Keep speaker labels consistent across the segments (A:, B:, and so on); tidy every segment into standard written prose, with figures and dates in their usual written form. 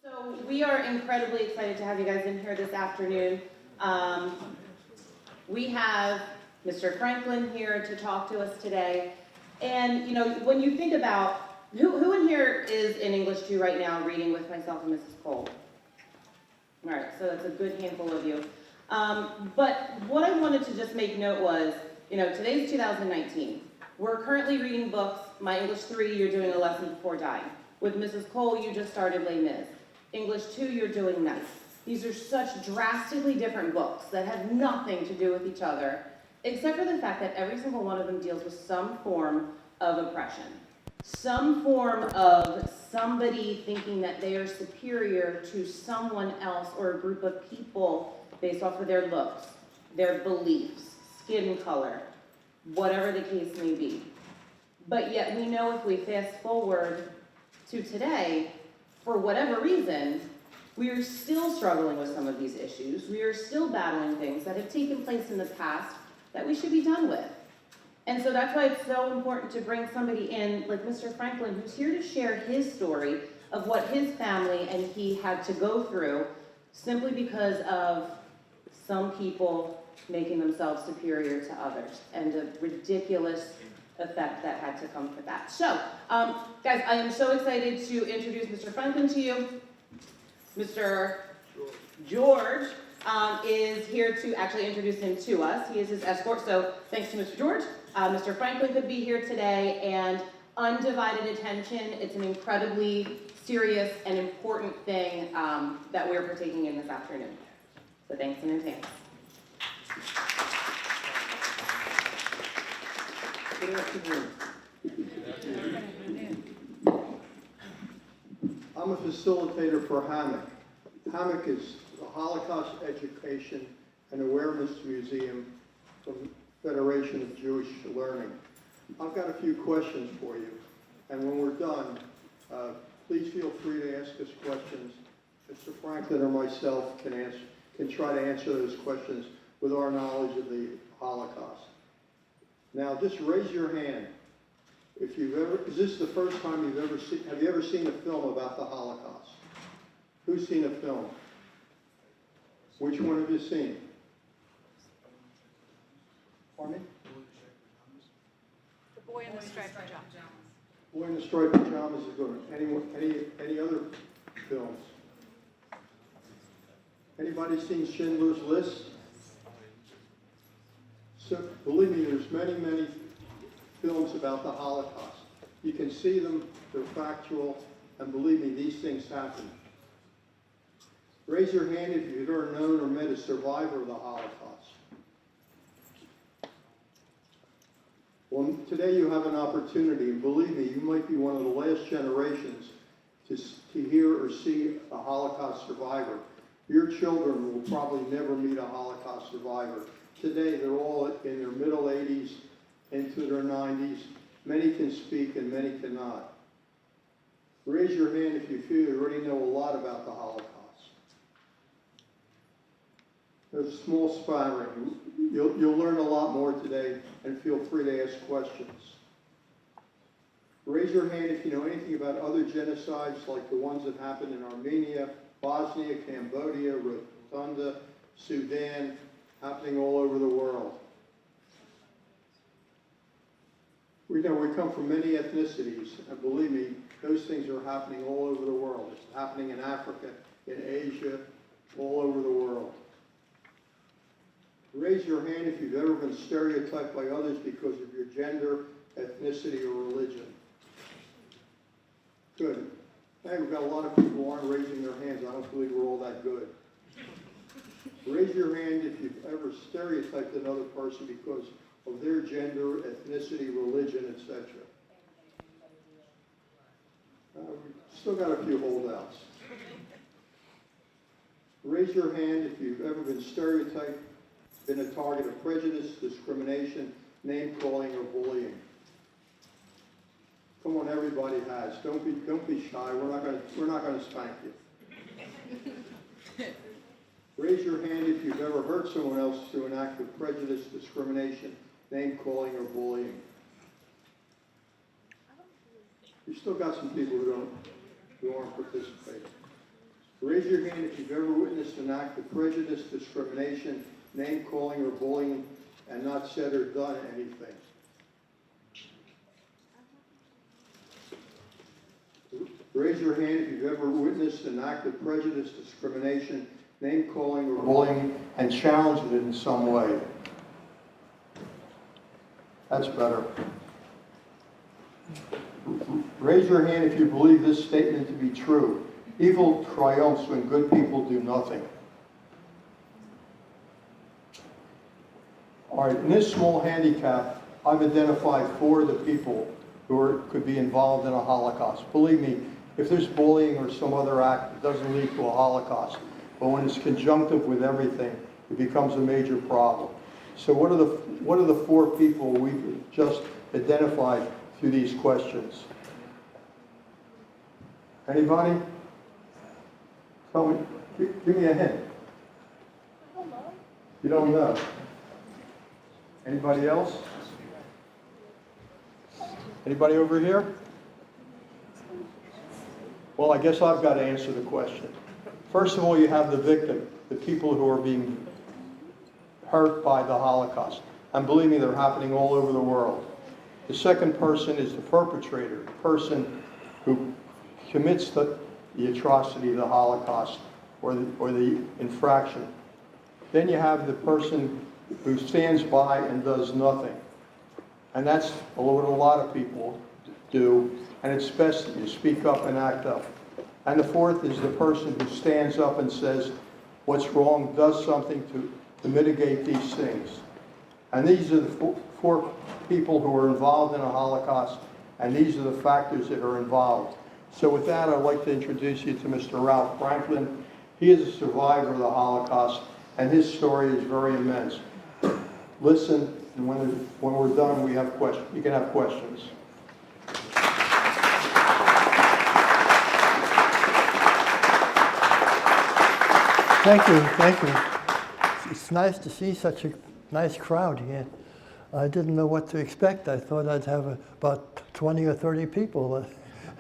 A: So we are incredibly excited to have you guys in here this afternoon. We have Mr. Franklin here to talk to us today. And, you know, when you think about, who in here is in English 2 right now reading with myself and Mrs. Cole? All right, so that's a good handful of you. But what I wanted to just make note was, you know, today's 2019. We're currently reading books. My English 3, you're doing a lesson before dying. With Mrs. Cole, you just started Les Mis. English 2, you're doing NAHS. These are such drastically different books that have nothing to do with each other, except for the fact that every single one of them deals with some form of oppression. Some form of somebody thinking that they are superior to someone else or a group of people based off of their looks, their beliefs, skin color, whatever the case may be. But yet we know if we fast forward to today, for whatever reason, we are still struggling with some of these issues. We are still battling things that have taken place in the past that we should be done with. And so that's why it's so important to bring somebody in like Mr. Franklin, who's here to share his story of what his family and he had to go through simply because of some people making themselves superior to others and the ridiculous effect that had to come for that. So, guys, I am so excited to introduce Mr. Franklin to you. Mr. George is here to actually introduce him to us. He is his escort, so thanks to Mr. George. Mr. Franklin could be here today, and undivided attention. It's an incredibly serious and important thing that we're partaking in this afternoon. So thanks in advance.
B: Good afternoon. I'm a facilitator for HAMMOC. HAMMOC is the Holocaust Education and Awareness Museum from Federation of Jewish Learning. I've got a few questions for you, and when we're done, please feel free to ask us questions. Mr. Franklin or myself can try to answer those questions with our knowledge of the Holocaust. Now, just raise your hand if you've ever, is this the first time you've ever seen, have you ever seen a film about the Holocaust? Who's seen a film? Which one have you seen? Pardon me?
C: The Boy in the Striped Pajamas.
B: Boy in the Striped Pajamas is good. Any other films? Anybody seen Schindler's List? So, believe me, there's many films about the Holocaust. You can see them, they're factual, and believe me, these things happen. Raise your hand if you've ever known or met a survivor of the Holocaust. Well, today you have an opportunity, and believe me, you might be one of the last generations to hear or see a Holocaust survivor. Your children will probably never meet a Holocaust survivor. Today, they're all in their middle 80s, into their 90s. Many can speak and many cannot. Raise your hand if you feel you already know a lot about the Holocaust. There's a small spattering. You'll learn a lot more today, and feel free to ask questions. Raise your hand if you know anything about other genocides like the ones that happened in Armenia, Bosnia, Cambodia, Rwanda, Sudan, happening all over the world. We know we come from many ethnicities, and believe me, those things are happening all over the world. It's happening in Africa, in Asia, all over the world. Raise your hand if you've ever been stereotyped by others because of your gender, ethnicity, or religion. Good. Hey, we've got a lot of people who aren't raising their hands. I don't believe we're all that good. Raise your hand if you've ever stereotyped another person because of their gender, ethnicity, religion, etc. We've still got a few holdouts. Raise your hand if you've ever been stereotyped, been a target of prejudice, discrimination, name-calling, or bullying. Come on, everybody has. Don't be shy. We're not going to spank you. Raise your hand if you've ever hurt someone else through an act of prejudice, discrimination, name-calling, or bullying. You've still got some people who aren't participating. Raise your hand if you've ever witnessed an act of prejudice, discrimination, name-calling, or bullying, and not said or done anything. Raise your hand if you've ever witnessed an act of prejudice, discrimination, name-calling, or bullying, and challenged it in some way. That's better. Raise your hand if you believe this statement to be true. Evil triumphs when good people do nothing. All right, in this small handicap, I've identified 4 of the people who could be involved in a Holocaust. Believe me, if there's bullying or some other act, it doesn't lead to a Holocaust. But when it's conjunctive with everything, it becomes a major problem. So what are the 4 people we've just identified through these questions? Anybody? Tell me, give me a hint.
C: I don't know.
B: You don't know. Anybody else? Anybody over here? Well, I guess I've got to answer the question. First of all, you have the victim, the people who are being hurt by the Holocaust. And believe me, they're happening all over the world. The second person is the perpetrator, the person who commits the atrocity of the Holocaust or the infraction. Then you have the person who stands by and does nothing. And that's what a lot of people do, and it's best that you speak up and act up. And the fourth is the person who stands up and says what's wrong, does something to mitigate these things. And these are the 4 people who are involved in a Holocaust, and these are the factors that are involved. So with that, I'd like to introduce you to Mr. Ralph Franklin. He is a survivor of the Holocaust, and his story is very immense. Listen, and when we're done, we have questions. You can have questions.
D: Thank you, thank you. It's nice to see such a nice crowd here. I didn't know what to expect. I thought I'd have about 20 or 30 people.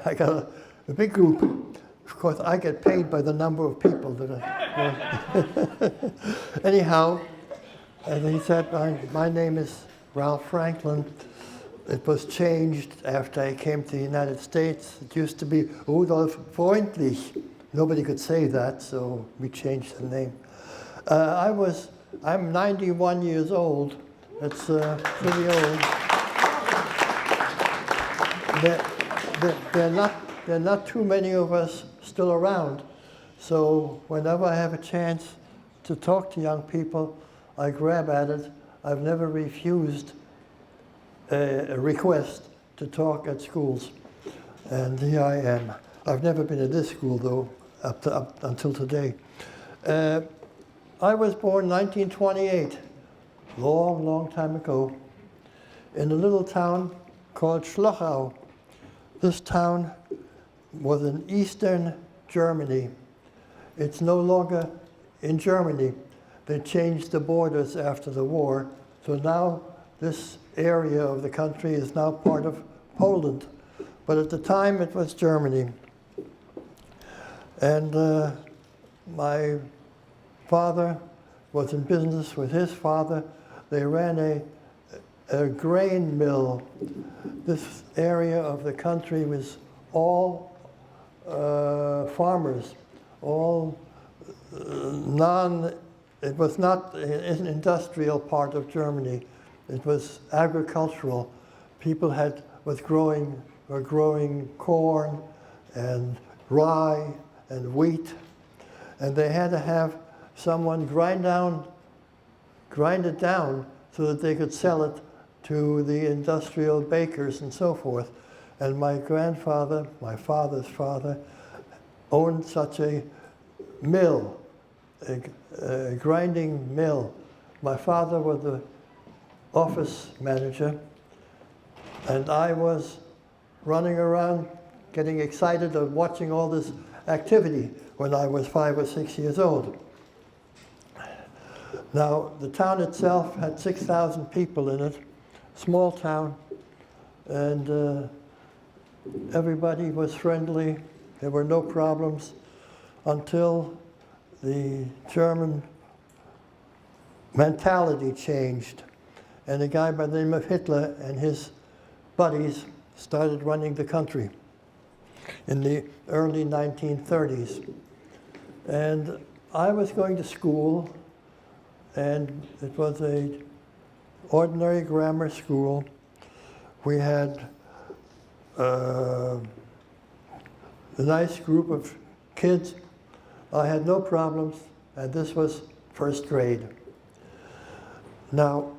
D: I got a big group. Of course, I get paid by the number of people that are. Anyhow, as he said, my name is Ralph Franklin. It was changed after I came to the United States. It used to be Rudolf Freundlich. Nobody could say that, so we changed the name. I'm 91 years old. That's pretty old. There are not too many of us still around. So whenever I have a chance to talk to young people, I grab at it. I've never refused a request to talk at schools. And here I am. I've never been at this school, though, up until today. I was born 1928, long, long time ago, in a little town called Schlochau. This town was in eastern Germany. It's no longer in Germany. They changed the borders after the war, so now this area of the country is now part of Poland. But at the time it was Germany. And my father was in business with his father. They ran a grain mill. This area of the country was all farmers, all it was not an industrial part of Germany. It was agricultural. People were growing corn and rye and wheat, and they had to have someone grind it down so that they could sell it to the industrial bakers and so forth. And my grandfather, my father's father, owned such a mill, a grinding mill. My father was the office manager, and I was running around getting excited of watching all this activity when I was 5 or 6 years old. Now, the town itself had 6,000 people in it, small town, and everybody was friendly. There were no problems. until the German mentality changed. And a guy by the name of Hitler and his buddies started running the country in the early 1930s. And I was going to school, and it was an ordinary grammar school. We had a nice group of kids. I had no problems, and this was first grade. Now,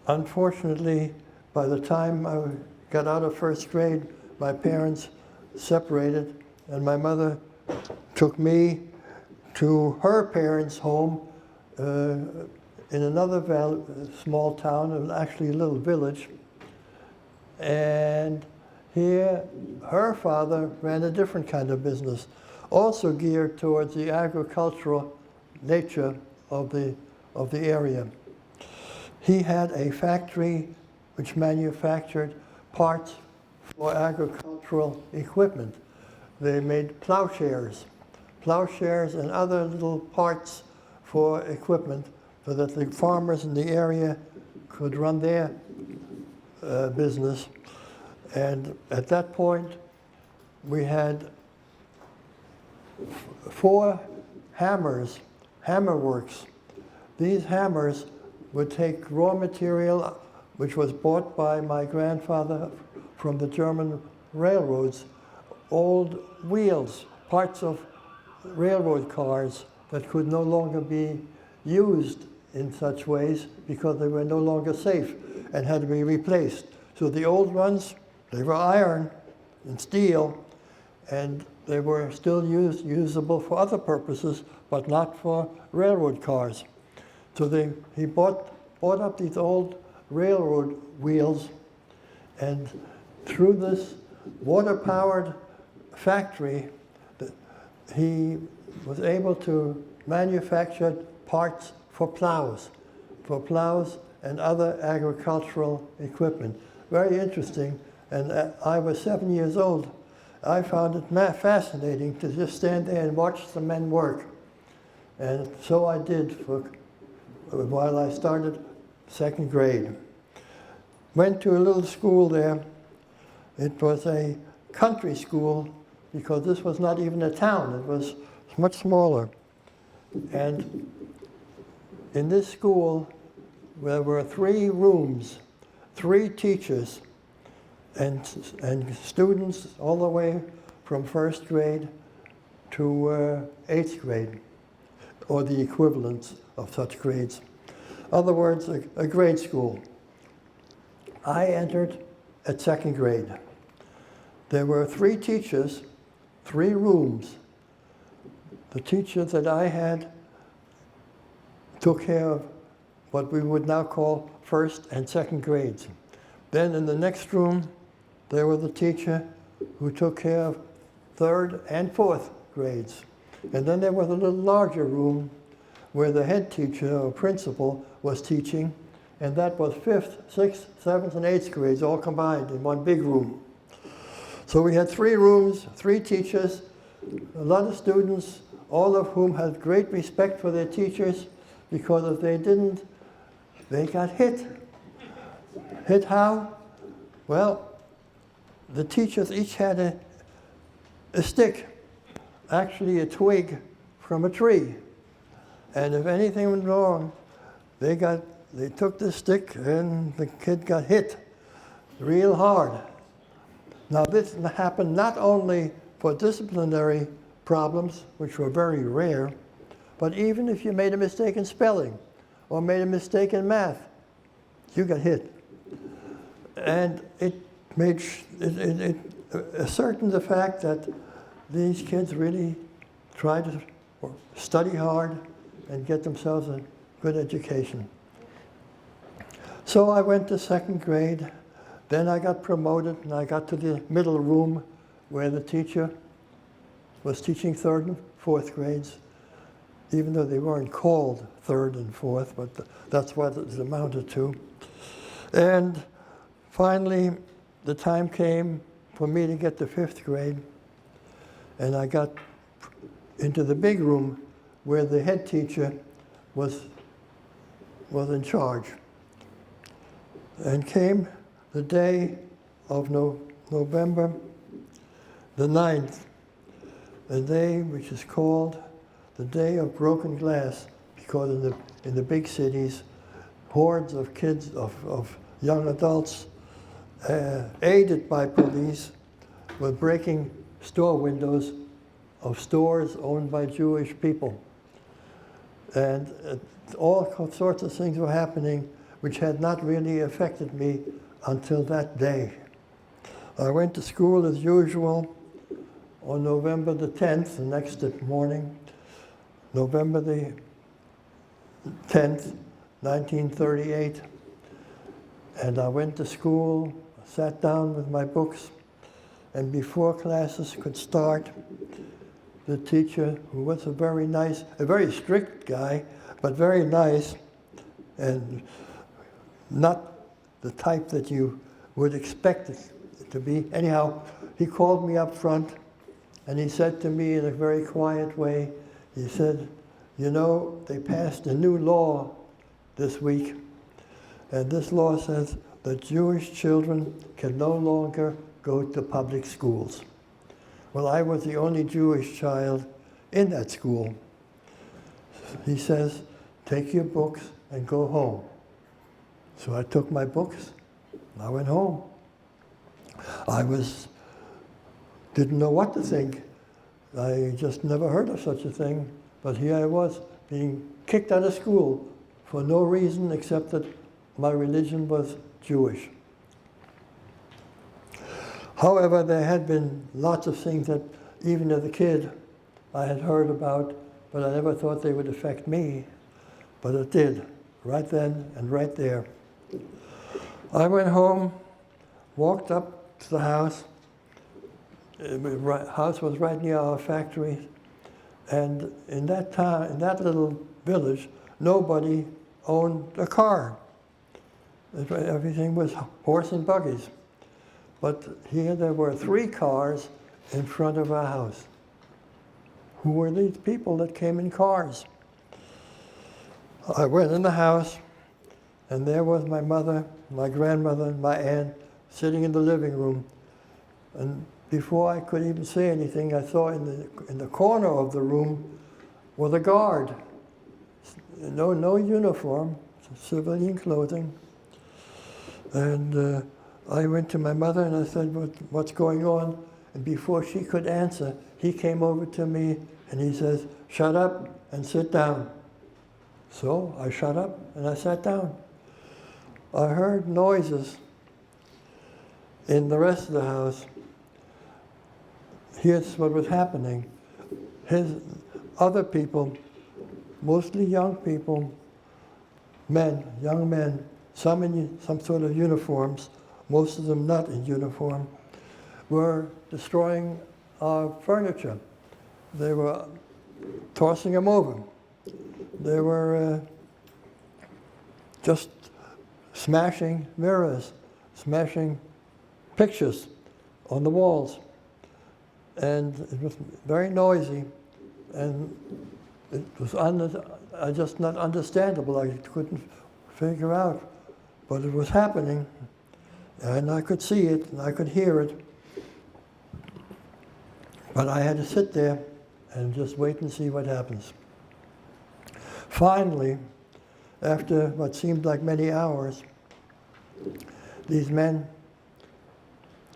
D: unfortunately, by the time I got out of first grade, my parents separated, and my mother took me to her parents' home in another small town, actually a little village. And here, her father ran a different kind of business, also geared towards the agricultural nature of the area. He had a factory which manufactured parts for agricultural equipment. They made plowshares and other little parts for equipment so that the farmers in the area could run their business. And at that point, we had 4 hammer works. These hammers would take raw material, which was bought by my grandfather from the German railroads, old wheels, parts of railroad cars that could no longer be used in such ways because they were no longer safe and had to be replaced. So the old ones, they were iron and steel, and they were still usable for other purposes, but not for railroad cars. So he bought up these old railroad wheels, and through this water-powered factory, he was able to manufacture parts for plows and other agricultural equipment. Very interesting, and I was 7 years old. I found it fascinating to just stand there and watch the men work. And so I did while I started second grade. Went to a little school there. It was a country school because this was not even a town. It was much smaller. And in this school, there were 3 rooms, 3 teachers, and students all the way from first grade to 8th grade, or the equivalents of such grades. In other words, a grade school. I entered at second grade. There were 3 teachers, 3 rooms. The teacher that I had took care of what we would now call first and second grades. Then in the next room, there was the teacher who took care of third and fourth grades. And then there was a little larger room where the head teacher or principal was teaching, and that was 5th, 6th, 7th, and 8th grades all combined in one big room. So we had 3 rooms, 3 teachers, a lot of students, all of whom had great respect for their teachers, because if they didn't, they got hit. Hit how? Well, the teachers each had a stick, actually a twig from a tree. And if anything went wrong, they took the stick and the kid got hit real hard. Now this happened not only for disciplinary problems, which were very rare, but even if you made a mistake in spelling or made a mistake in math, you got hit. And it ascertained the fact that these kids really tried to study hard and get themselves a good education. So I went to second grade. Then I got promoted and I got to the middle room where the teacher was teaching third and fourth grades, even though they weren't called third and fourth, but that's what it amounted to. And finally, the time came for me to get to 5th grade, and I got into the big room where the head teacher was in charge. And came the day of November the 9th, a day which is called the Day of Broken Glass, because in the big cities, hordes of kids, of young adults, aided by police, were breaking store windows of stores owned by Jewish people. And all sorts of things were happening which had not really affected me until that day. I went to school as usual on November the 10th, the next morning, November the 10th, 1938. And I went to school, sat down with my books, and before classes could start, the teacher, who was a very strict guy, but very nice, and not the type that you would expect it to be. Anyhow, he called me up front, and he said to me in a very quiet way, he said, "You know, they passed a new law this week, and this law says that Jewish children can no longer go to public schools." Well, I was the only Jewish child in that school. He says, "Take your books and go home." So I took my books and I went home. Didn't know what to think. I just never heard of such a thing. But here I was being kicked out of school for no reason except that my religion was Jewish. However, there had been lots of things that even as a kid I had heard about, but I never thought they would affect me. But it did, right then and right there. I went home, walked up to the house. The house was right near our factory. And in that town, in that little village, nobody owned a car. Everything was horse and buggies. But here there were 3 cars in front of our house. Who were these people that came in cars? I went in the house, and there was my mother, my grandmother, and my aunt sitting in the living room. And before I could even say anything, I saw in the corner of the room was a guard. No uniform, civilian clothing. And I went to my mother and I said, "What's going on?" And before she could answer, he came over to me and he says, "Shut up and sit down." So I shut up and I sat down. I heard noises in the rest of the house. Here's what was happening. Other people, mostly young people, young men, some in some sort of uniforms, most of them not in uniform, were destroying our furniture. They were tossing them over. They were just smashing mirrors, smashing pictures on the walls. And it was very noisy, and it was just not understandable. I couldn't figure out, but it was happening, and I could see it, and I could hear it. But I had to sit there and just wait and see what happens. Finally, after what seemed like many hours, these men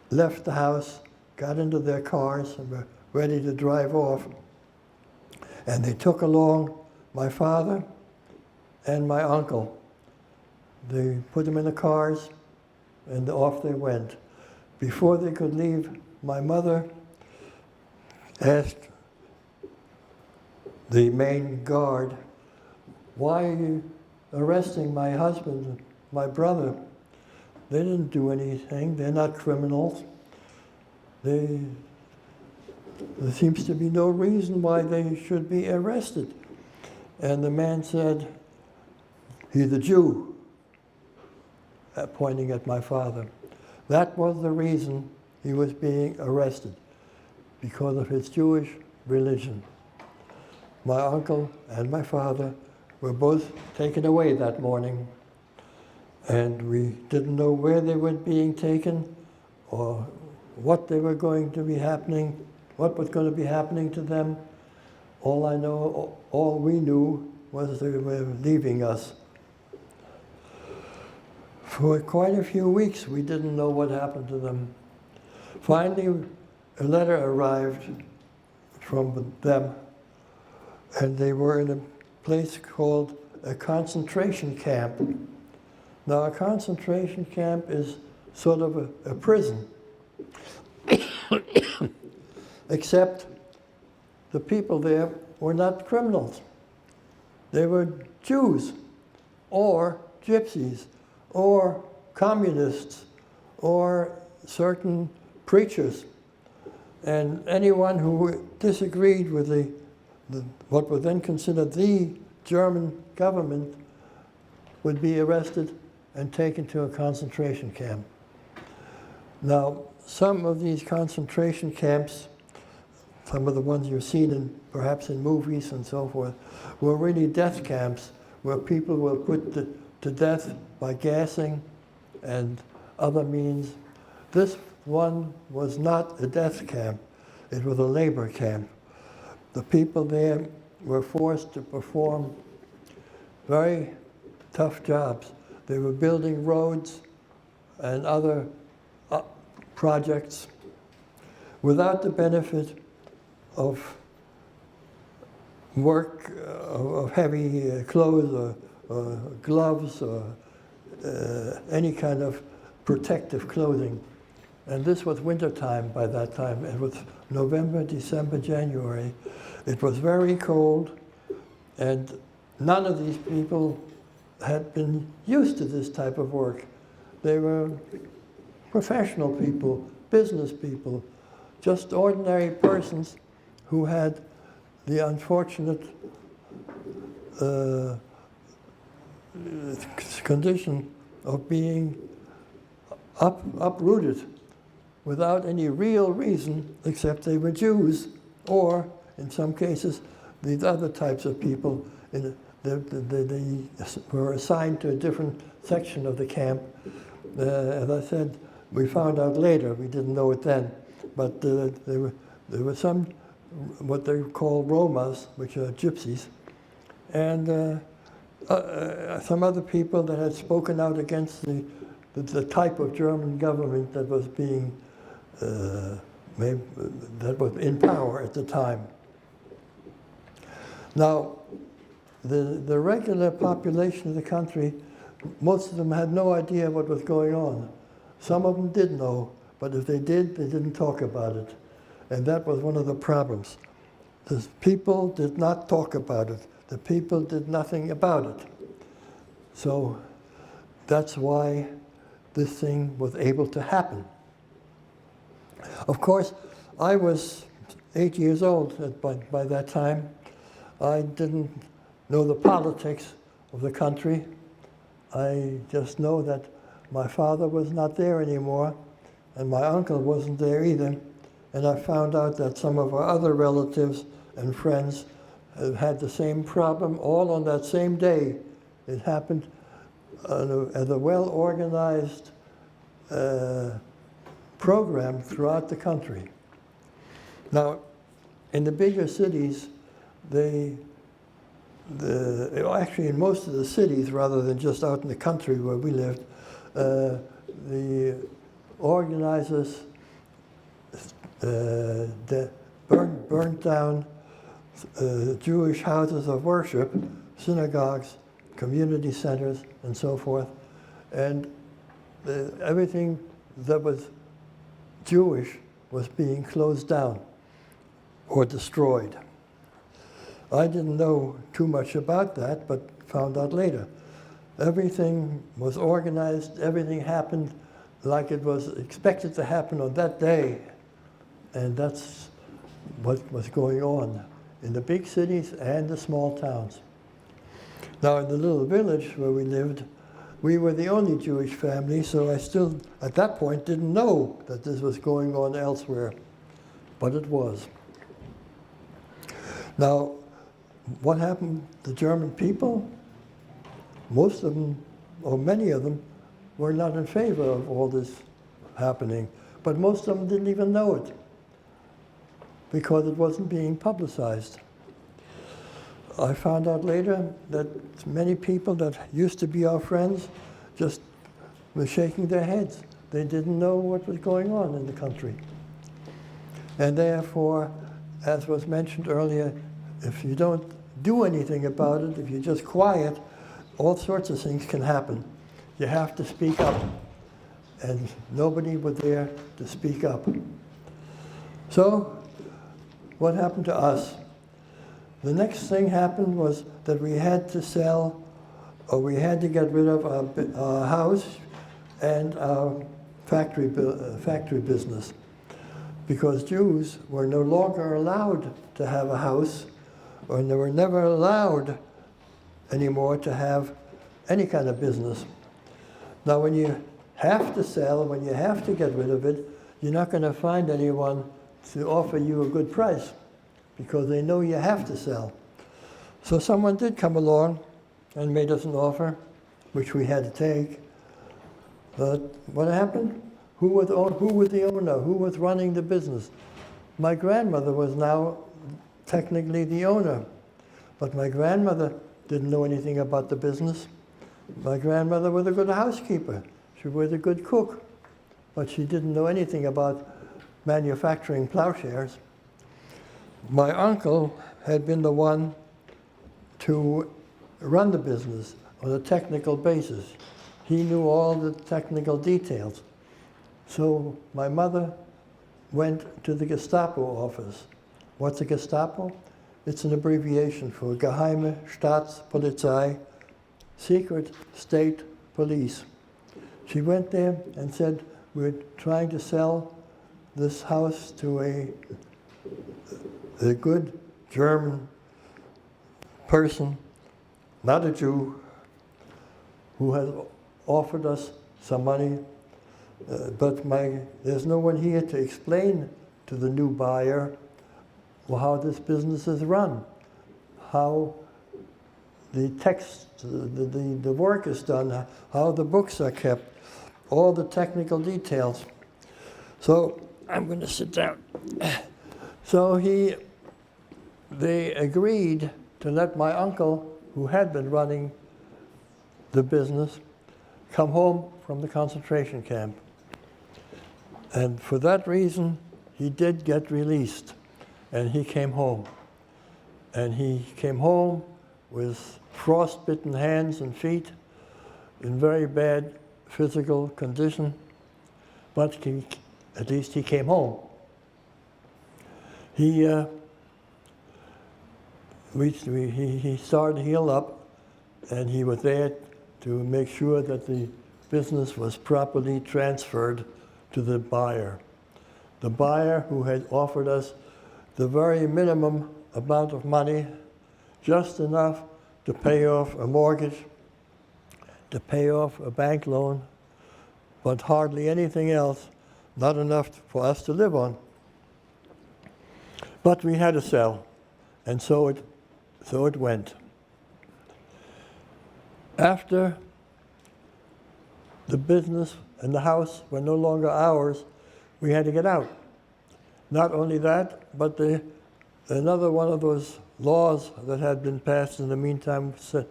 D: left the house, got into their cars, and were ready to drive off. And they took along my father and my uncle. They put them in the cars, and off they went. Before they could leave, my mother asked the main guard, "Why are you arresting my husband and my brother? They didn't do anything. They're not criminals. There seems to be no reason why they should be arrested." And the man said, "He's a Jew," pointing at my father. That was the reason he was being arrested, because of his Jewish religion. my uncle and my father were both taken away that morning, and we didn't know where they were being taken or what they were going to be happening, what was going to be happening to them. All we knew was they were leaving us. For quite a few weeks, we didn't know what happened to them. Finally, a letter arrived from them, and they were in a place called a concentration camp. Now, a concentration camp is sort of a prison, except the people there were not criminals. They were Jews, or gypsies, or communists, or certain preachers. And anyone who disagreed with what was then considered the German government would be arrested and taken to a concentration camp. Now, some of these concentration camps, some of the ones you've seen perhaps in movies and so forth, were really death camps where people were put to death by gassing and other means. This one was not a death camp, it was a labor camp. The people there were forced to perform very tough jobs. They were building roads and other projects without the benefit of work, of heavy clothes or gloves or any kind of protective clothing. And this was wintertime by that time. It was November, December, January. It was very cold, and none of these people had been used to this type of work. They were professional people, business people, just ordinary persons who had the unfortunate condition of being uprooted without any real reason except they were Jews, or in some cases these other types of people they were assigned to a different section of the camp. As I said, we found out later, we didn't know it then, but there were some what they call Romas, which are gypsies, and some other people that had spoken out against the type of German government that was being that was in power at the time. Now, the regular population of the country, most of them had no idea what was going on. Some of them did know, but if they did, they didn't talk about it. And that was one of the problems. The people did not talk about it. The people did nothing about it. So that's why this thing was able to happen. Of course, I was 8 years old by that time. I didn't know the politics of the country. I just know that my father was not there anymore, and my uncle wasn't there either. And I found out that some of our other relatives and friends had the same problem all on that same day. It happened as a well-organized program throughout the country. Now, in the bigger cities, actually in most of the cities, rather than just out in the country where we lived, the organizers burnt down Jewish houses of worship, synagogues, community centers, and so forth, and everything that was Jewish was being closed down or destroyed. I didn't know too much about that, but found out later. Everything was organized, everything happened like it was expected to happen on that day. And that's what was going on in the big cities and the small towns. Now, in the little village where we lived, we were the only Jewish family, so I still, at that point, didn't know that this was going on elsewhere, but it was. Now, what happened to German people? Most of them, or many of them, were not in favor of all this happening. But most of them didn't even know it because it wasn't being publicized. I found out later that many people that used to be our friends just were shaking their heads. They didn't know what was going on in the country. And therefore, as was mentioned earlier, if you don't do anything about it, if you're just quiet, all sorts of things can happen. You have to speak up. And nobody was there to speak up. So, what happened to us? The next thing happened was that we had to sell, or we had to get rid of our house and our factory business, because Jews were no longer allowed to have a house, or they were never allowed anymore to have any kind of business. Now, when you have to sell, when you have to get rid of it, you're not going to find anyone to offer you a good price, because they know you have to sell. So someone did come along and made us an offer, which we had to take. But what happened? Who was the owner? Who was running the business? My grandmother was now technically the owner, but my grandmother didn't know anything about the business. My grandmother was a good housekeeper. She was a good cook, but she didn't know anything about manufacturing plowshares. My uncle had been the one to run the business on a technical basis. He knew all the technical details. So my mother went to the Gestapo office. What's a Gestapo? It's an abbreviation for Geheime Staatspolizei, Secret State Police. She went there and said, we're trying to sell this house to a good German person, not a Jew, who has offered us some money, but there's no one here to explain to the new buyer how this business is run, how the text, the work is done, how the books are kept, all the technical details. So I'm going to sit down. So they agreed to let my uncle, who had been running the business, come home from the concentration camp. And for that reason, he did get released, and he came home. And he came home with frostbitten hands and feet, in very bad physical condition, but at least he came home. He started to heal up, and he was there to make sure that the business was properly transferred to the buyer. The buyer who had offered us the very minimum amount of money, just enough to pay off a mortgage, to pay off a bank loan, but hardly anything else, not enough for us to live on. But we had to sell, and so it went. After the business and the house were no longer ours, we had to get out. Not only that, but another one of those laws that had been passed in the meantime said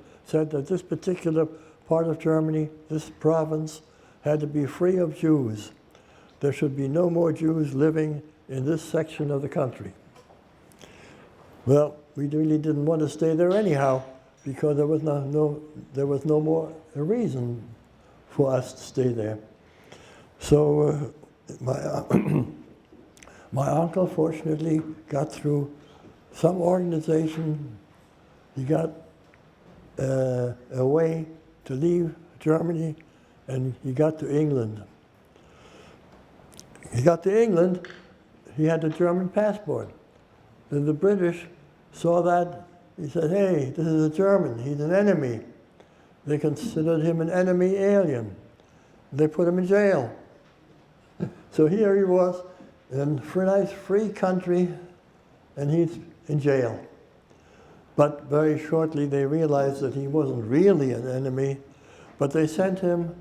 D: that this particular part of Germany, this province, had to be free of Jews. There should be no more Jews living in this section of the country. Well, we really didn't want to stay there anyhow, because there was no more a reason for us to stay there. So my uncle fortunately got through some organization. He got a way to leave Germany, and he got to England. He got to England, he had a German passport. Then the British saw that. He said, hey, this is a German, he's an enemy. They considered him an enemy alien. They put him in jail. So here he was in a nice free country, and he's in jail. But very shortly they realized that he wasn't really an enemy, but they sent him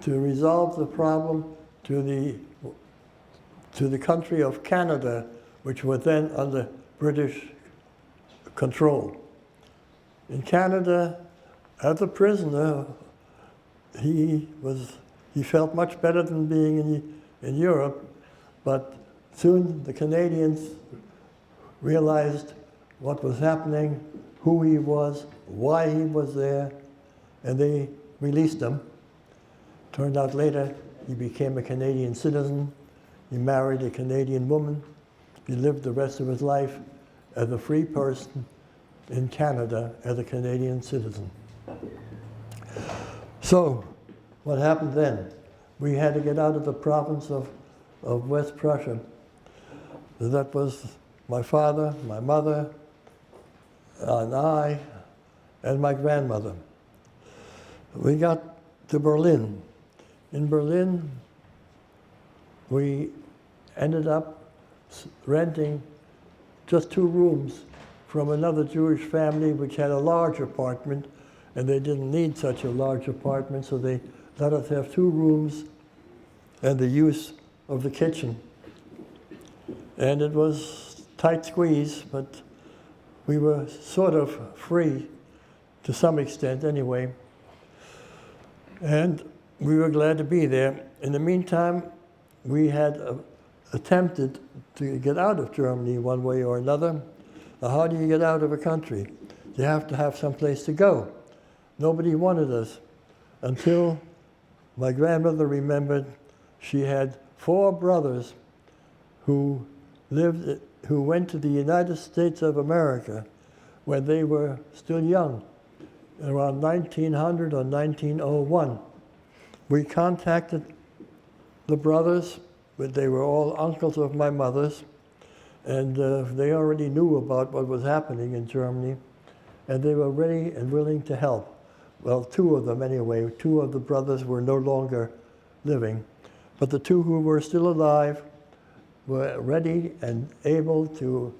D: to resolve the problem to the country of Canada, which was then under British control. In Canada, as a prisoner, he felt much better than being in Europe, but soon the Canadians realized what was happening, who he was, why he was there, and they released him. Turned out later he became a Canadian citizen. He married a Canadian woman. He lived the rest of his life as a free person in Canada as a Canadian citizen. So, what happened then? We had to get out of the province of West Prussia. That was my father, my mother, and I, and my grandmother. We got to Berlin. In Berlin, we ended up renting just 2 rooms from another Jewish family which had a large apartment, and they didn't need such a large apartment, so they let us have 2 rooms and the use of the kitchen. And it was tight squeeze, but we were sort of free to some extent anyway. And we were glad to be there. In the meantime, we had attempted to get out of Germany one way or another. Now, how do you get out of a country? You have to have some place to go. Nobody wanted us until my grandmother remembered she had 4 brothers who went to the United States of America when they were still young, around 1900 or 1901. We contacted the brothers, but they were all uncles of my mother's, and they already knew about what was happening in Germany, and they were ready and willing to help. Well, 2 of them anyway. 2 of the brothers were no longer living, but the 2 who were still alive were ready and able to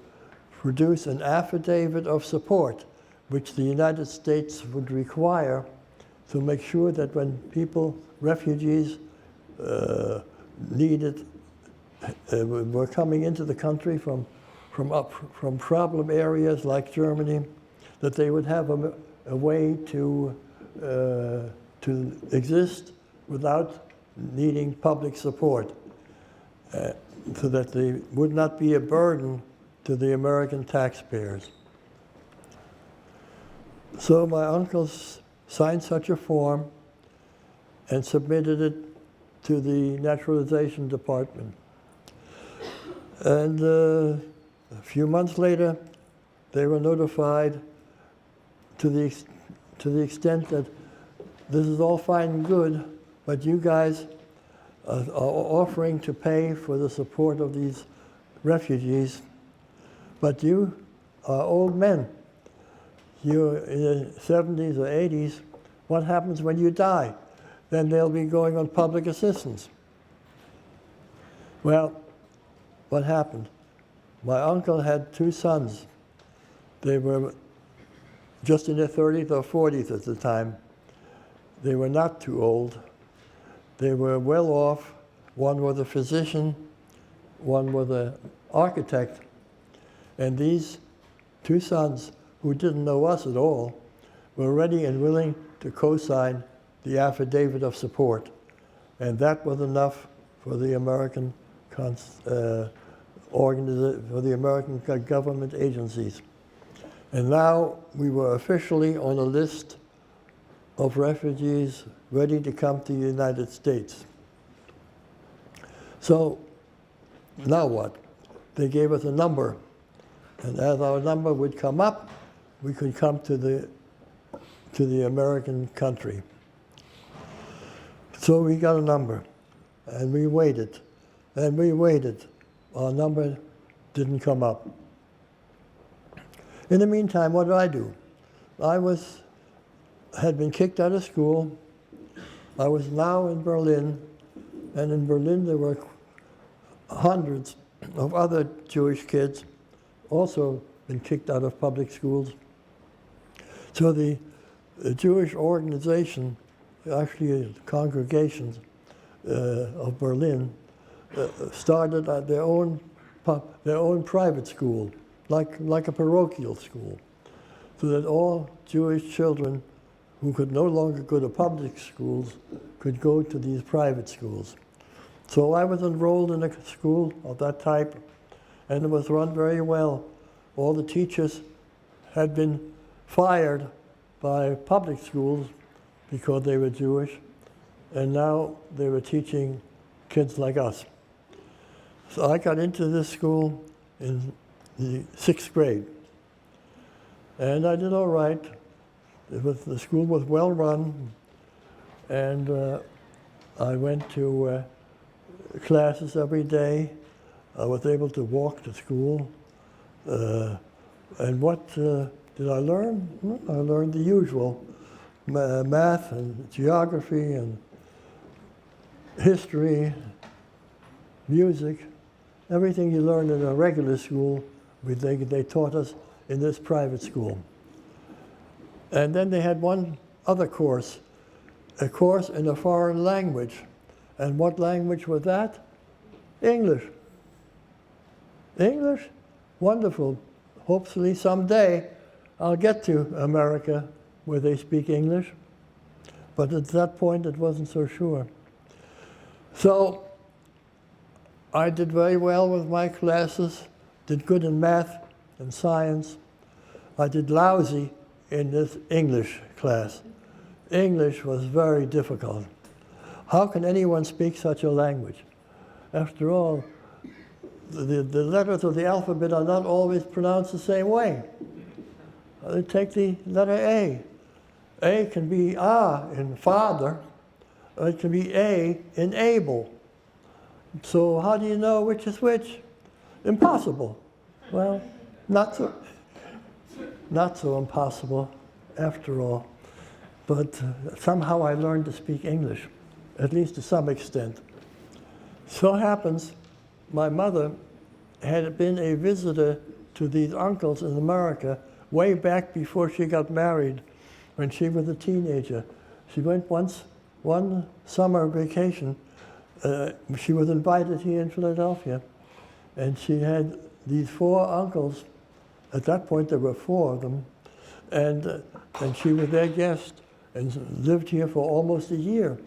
D: produce an affidavit of support, which the United States would require to make sure that when people, refugees, were coming into the country from problem areas like Germany, that they would have a way to exist without needing public support, so that they would not be a burden to the American taxpayers. So my uncles signed such a form and submitted it to the Naturalization Department. And a few months later, they were notified to the extent that this is all fine and good, but you guys are offering to pay for the support of these refugees, but you are old men. You're in the 70s or 80s. What happens when you die? Then they'll be going on public assistance. Well, what happened? My uncle had 2 sons. They were just in their 30s or 40s at the time. They were not too old. They were well off. One was a physician, one was an architect. And these 2 sons, who didn't know us at all, were ready and willing to co-sign the affidavit of support. And that was enough for the American government agencies. And now we were officially on a list of refugees ready to come to the United States. So now what? They gave us a number. And as our number would come up, we could come to the American country. So we got a number, and we waited, and we waited. Our number didn't come up. In the meantime, what did I do? I had been kicked out of school. I was now in Berlin, and in Berlin there were hundreds of other Jewish kids also been kicked out of public schools. So the Jewish organization, actually congregations of Berlin, started their own private school, like a parochial school, so that all Jewish children who could no longer go to public schools could go to these private schools. So I was enrolled in a school of that type, and it was run very well. All the teachers had been fired by public schools because they were Jewish, and now they were teaching kids like us. So I got into this school in the 6th grade, and I did all right. The school was well run, and I went to classes every day. I was able to walk to school. And what did I learn? Well, I learned the usual, math and geography and history, music, everything you learn in a regular school, they taught us in this private school. And then they had one other course, a course in a foreign language. And what language was that? English. English? Wonderful. Hopefully someday I'll get to America where they speak English. But at that point it wasn't so sure. So I did very well with my classes, did good in math and science. I did lousy in this English class. English was very difficult. How can anyone speak such a language? After all, the letters of the alphabet are not always pronounced the same way. Take the letter A. A can be A in father, or it can be A in able. So how do you know which is which? Impossible. Well, not so impossible after all. But somehow I learned to speak English, at least to some extent. So happens, my mother had been a visitor to these uncles in America way back before she got married, when she was a teenager. She went one summer vacation. She was invited here in Philadelphia, and she had these 4 uncles. At that point, there were 4 of them, and she was their guest and lived here for almost a year.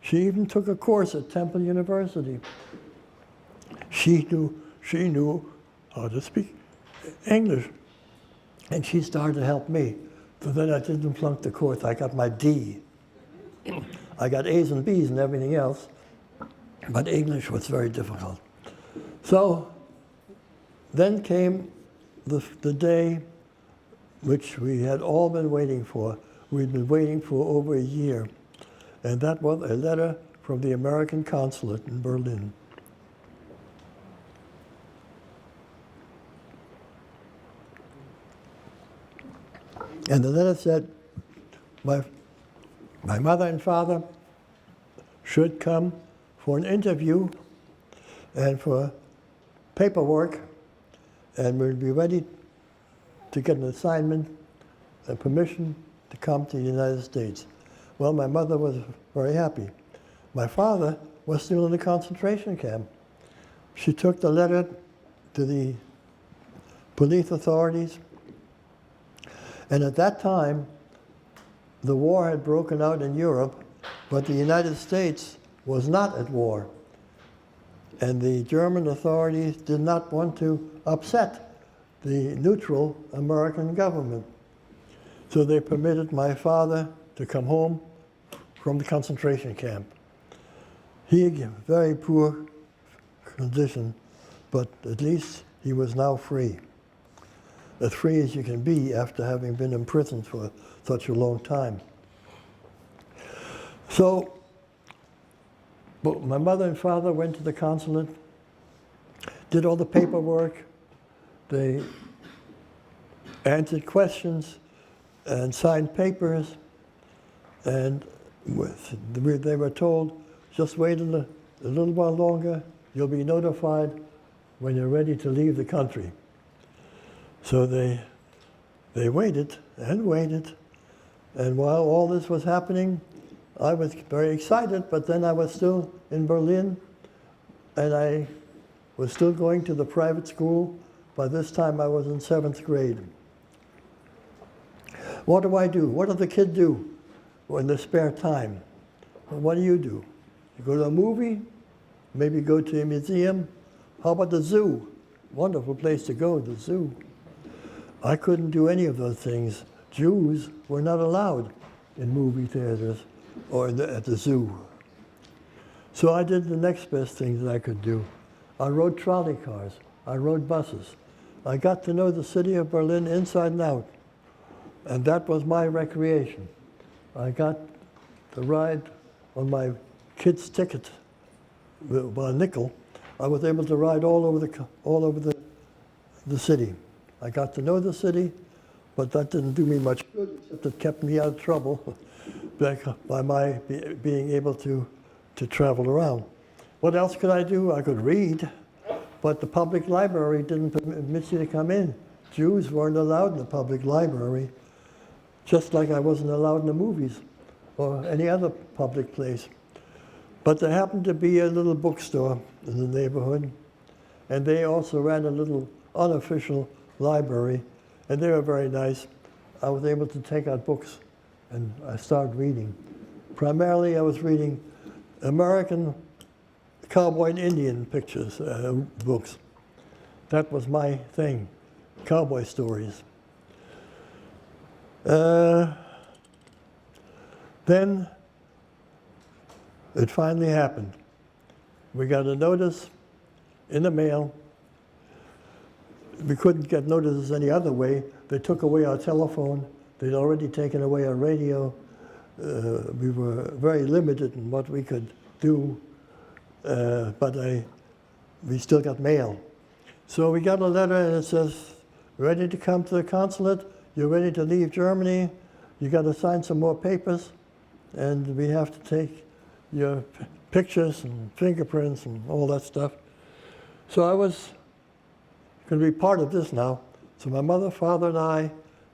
D: She even took a course at Temple University. She knew how to speak English, and she started to help me. So then I didn't flunk the course. I got my D. I got A's and B's and everything else, but English was very difficult. So then came the day which we had all been waiting for. We'd been waiting for over a year, and that was a letter from the American consulate in Berlin. And the letter said, my mother and father should come for an interview and for paperwork, and we'll be ready to get an assignment and permission to come to the United States. Well, my mother was very happy. My father was still in the concentration camp. She took the letter to the police authorities, and at that time, the war had broken out in Europe, but the United States was not at war. And the German authorities did not want to upset the neutral American government. So they permitted my father to come home from the concentration camp. He had a very poor condition, but at least he was now free. As free as you can be after having been imprisoned for such a long time. So, but my mother and father went to the consulate, did all the paperwork, they answered questions and signed papers, and they were told, just wait a little while longer, you'll be notified when you're ready to leave the country. So they waited and waited, and while all this was happening, I was very excited, but then I was still in Berlin, and I was still going to the private school. By this time, I was in 7th grade. What do I do? What do the kids do in their spare time? Well, what do? You go to a movie, maybe go to a museum. How about the zoo? Wonderful place to go, the zoo. I couldn't do any of those things. Jews were not allowed in movie theaters or at the zoo. So I did the next best thing that I could do. I rode trolley cars. I rode buses. I got to know the city of Berlin inside and out. And that was my recreation. I got the ride on my kid's ticket, by a nickel. I was able to ride all over the city. I got to know the city, but that didn't do me much good, except it kept me out of trouble by my being able to travel around. What else could I do? I could read, but the public library didn't permit you to come in. Jews weren't allowed in the public library, just like I wasn't allowed in the movies or any other public place. But there happened to be a little bookstore in the neighborhood, and they also ran a little unofficial library, and they were very nice. I was able to take out books, and I started reading. Primarily, I was reading American cowboy and Indian pictures, books. That was my thing, cowboy stories. Then it finally happened. We got a notice in the mail. We couldn't get notices any other way. They took away our telephone. They'd already taken away our radio. We were very limited in what we could do, but we still got mail. So we got a letter and it says, ready to come to the consulate, you're ready to leave Germany, you got to sign some more papers, and we have to take your pictures and fingerprints and all that stuff. So I was going to be part of this now. So my mother, father, and I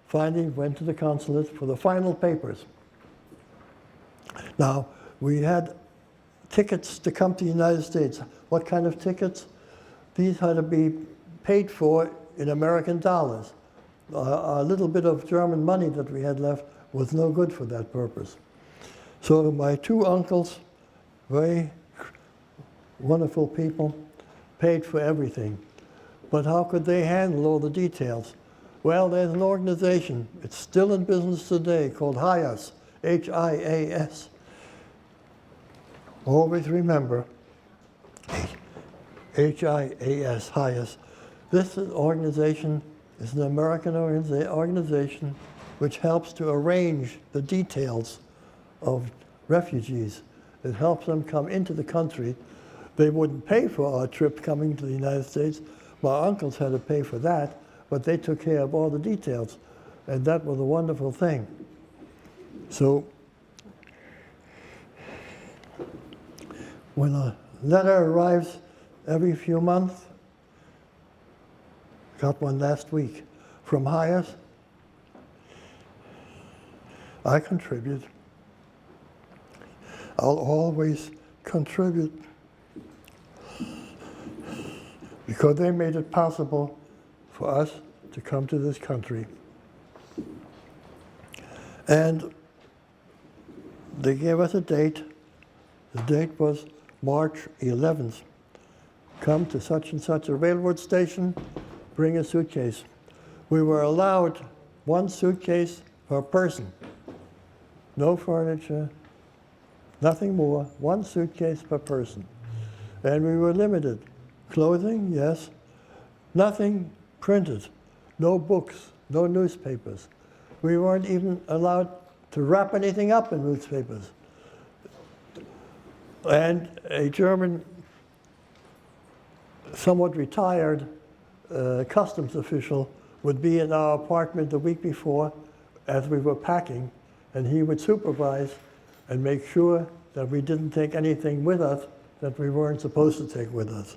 D: finally went to the consulate for the final papers. Now, we had tickets to come to the United States. What kind of tickets? These had to be paid for in American dollars. A little bit of German money that we had left was no good for that purpose. So my two uncles, very wonderful people, paid for everything. But how could they handle all the details? Well, there's an organization, it's still in business today, called HIAS, H-I-A-S. Always remember, H-I-A-S, HIAS. This organization is an American organization which helps to arrange the details of refugees. It helps them come into the country. They wouldn't pay for our trip coming to the United States. My uncles had to pay for that, but they took care of all the details, and that was a wonderful thing. So when a letter arrives every few months, got one last week from HIAS, I contribute. I'll always contribute because they made it possible for us to come to this country. And they gave us a date. The date was March 11th. Come to such and such a railroad station, bring a suitcase. We were allowed one suitcase per person. No furniture, nothing more, one suitcase per person. And we were limited. Clothing, yes. Nothing printed. No books, no newspapers. We weren't even allowed to wrap anything up in newspapers. And a German, somewhat retired customs official would be in our apartment the week before as we were packing, and he would supervise and make sure that we didn't take anything with us that we weren't supposed to take with us.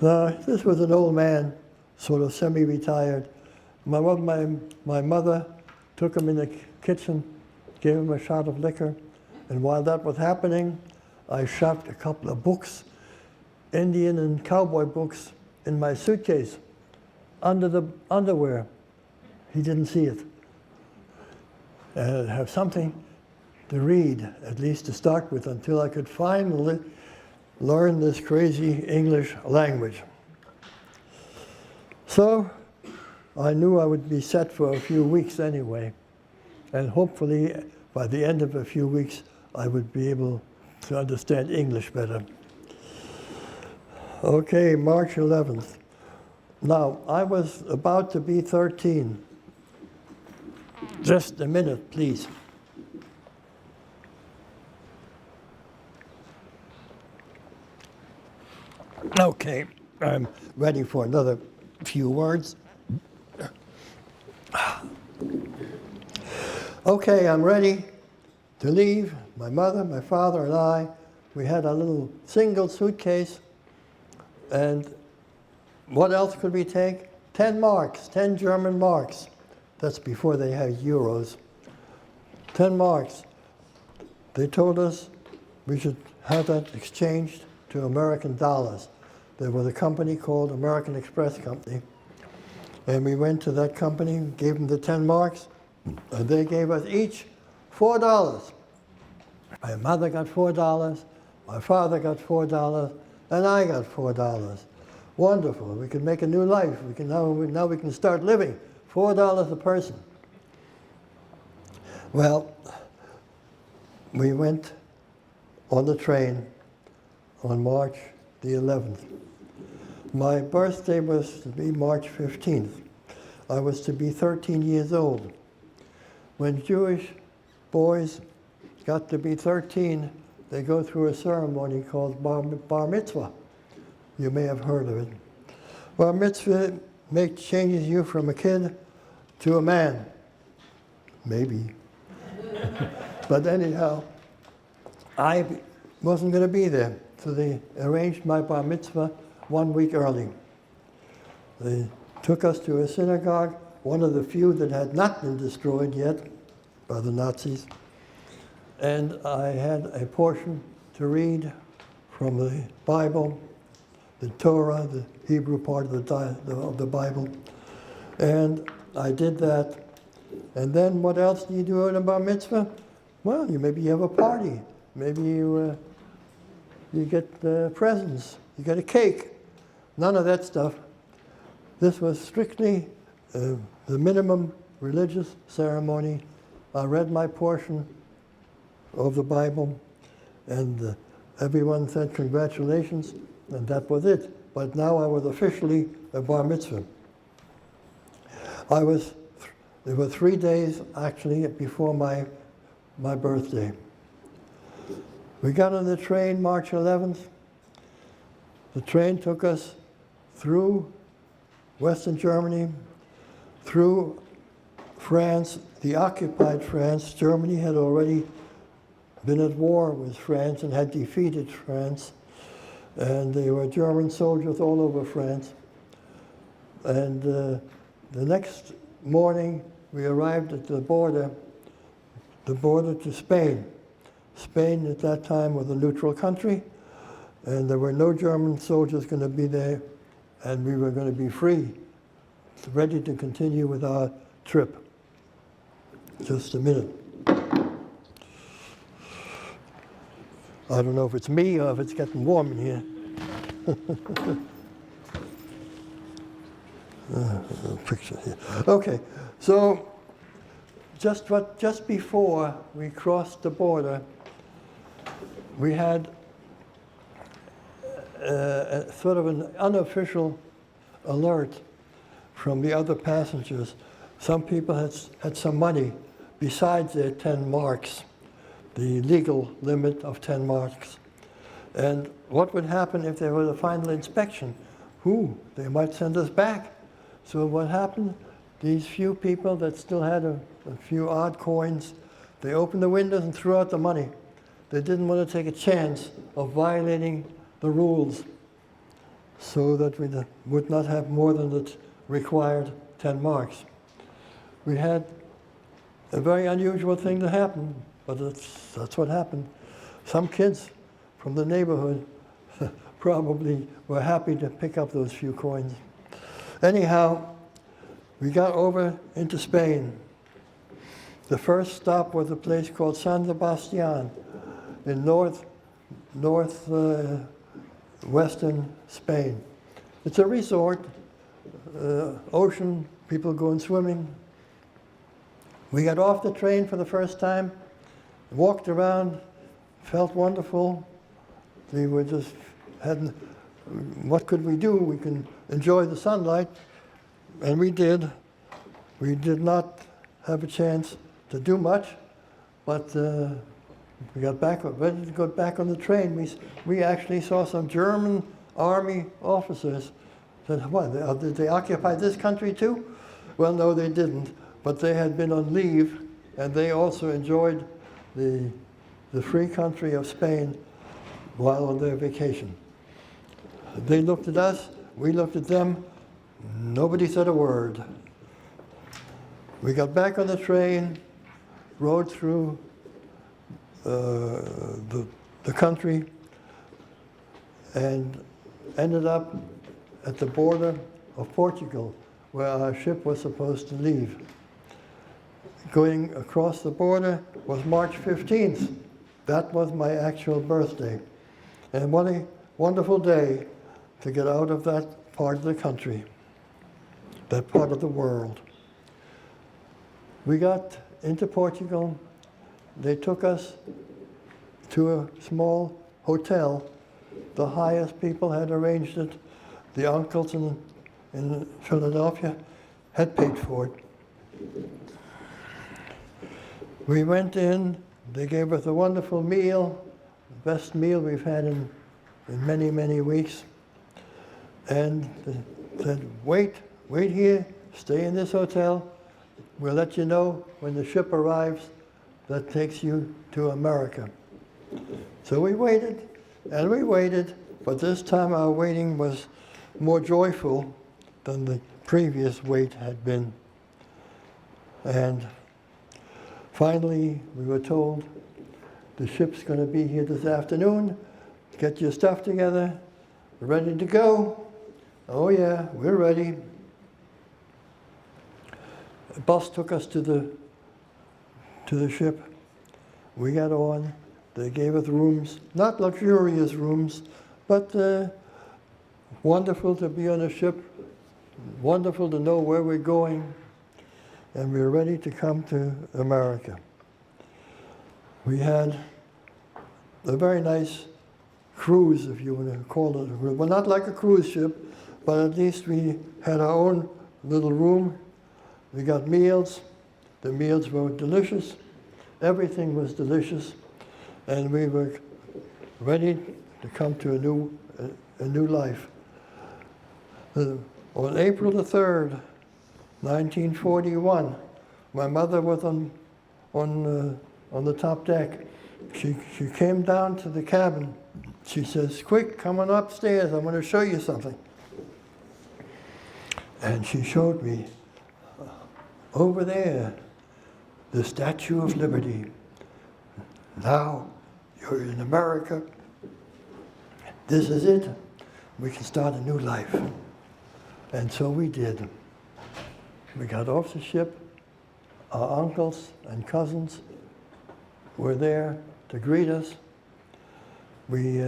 D: Now, this was an old man sort of semi-retired. My mother took him in the kitchen, gave him a shot of liquor, and while that was happening, I shoved a couple of books, Indian and cowboy books, in my suitcase under the underwear. He didn't see it. And I'd have something to read, at least to start with, until I could finally learn this crazy English language. So I knew I would be set for a few weeks anyway, and hopefully by the end of a few weeks I would be able to understand English better. Okay, March 11th. Now, I was about to be 13. Just a minute, please. Okay, I'm ready for another few words. Okay, I'm ready to leave. My mother, my father, and I, we had a little single suitcase. And what else could we take? 10 marks, 10 German marks. That's before they had euros. 10 marks. They told us we should have that exchanged to American dollars. There was a company called American Express Company. And we went to that company, gave them the 10 marks, and they gave us each $4. My mother got $4, my father got $4, and I got $4. Wonderful. We can make a new life. Now we can start living. $4 a person. Well, we went on the train on March the 11th. My birthday was to be March 15th. I was to be 13 years old. When Jewish boys got to be 13, they go through a ceremony called bar mitzvah. You may have heard of it. Bar mitzvah changes you from a kid to a man. Maybe. But anyhow, I wasn't going to be there. So they arranged my bar mitzvah 1 week early. They took us to a synagogue, one of the few that had not been destroyed yet by the Nazis. And I had a portion to read from the Bible, the Torah, the Hebrew part of the Bible. And I did that. And then what else do you do at a bar mitzvah? Well, maybe you have a party. Maybe you get presents. You get a cake. None of that stuff. This was strictly the minimum religious ceremony. I read my portion of the Bible, and everyone said congratulations, and that was it. But now I was officially a bar mitzvah. There were 3 days actually before my birthday. We got on the train March 11th. The train took us through Western Germany, through France, the occupied France. Germany had already been at war with France and had defeated France. And there were German soldiers all over France. And the next morning, we arrived at the border to Spain. Spain at that time was a neutral country, and there were no German soldiers going to be there, and we were going to be free, ready to continue with our trip. Just a minute. I don't know if it's me or if it's getting warm in here. Picture here. Okay, so just before we crossed the border, we had sort of an unofficial alert from the other passengers. Some people had some money besides their 10 marks, the legal limit of 10 marks. And what would happen if there was a final inspection? They might send us back. So what happened? These few people that still had a few odd coins, they opened the windows and threw out the money. They didn't want to take a chance of violating the rules. so that we would not have more than the required 10 marks. We had a very unusual thing to happen, but that's what happened. Some kids from the neighborhood probably were happy to pick up those few coins. Anyhow, we got over into Spain. The first stop was a place called San Sebastian in northwestern Spain. It's a resort, ocean, people going swimming. We got off the train for the first time, walked around, felt wonderful. We were just what could we do? We can enjoy the sunlight, and we did. We did not have a chance to do much, but we got back, ready to go back on the train. We actually saw some German army officers. Said, what, did they occupy this country too? Well, no, they didn't, but they had been on leave, and they also enjoyed the free country of Spain while on their vacation. They looked at us, we looked at them, nobody said a word. We got back on the train, rode through the country, and ended up at the border of Portugal, where our ship was supposed to leave. Going across the border was March 15th. That was my actual birthday. And what a wonderful day to get out of that part of the country, that part of the world. We got into Portugal. They took us to a small hotel. The highest people had arranged it. The uncles in Philadelphia had paid for it. We went in. They gave us a wonderful meal, the best meal we've had in many, many weeks. And they said, wait here, stay in this hotel. We'll let you know when the ship arrives that takes you to America. So we waited, and we waited, but this time our waiting was more joyful than the previous wait had been. And finally, we were told, the ship's going to be here this afternoon. Get your stuff together, ready to go. Oh yeah, we're ready. The bus took us to the ship. We got on. They gave us rooms, not luxurious rooms, but wonderful to be on a ship, wonderful to know where we're going, and we're ready to come to America. We had a very nice cruise, if you want to call it a cruise. Well, not like a cruise ship, but at least we had our own little room. We got meals. The meals were delicious. Everything was delicious. And we were ready to come to a new life. On April the 3rd, 1941, my mother was on the top deck. She came down to the cabin. She says, quick, come on upstairs. I want to show you something. And she showed me, over there, the Statue of Liberty. Now you're in America. This is it. We can start a new life. And so we did. We got off the ship. Our uncles and cousins were there to greet us. We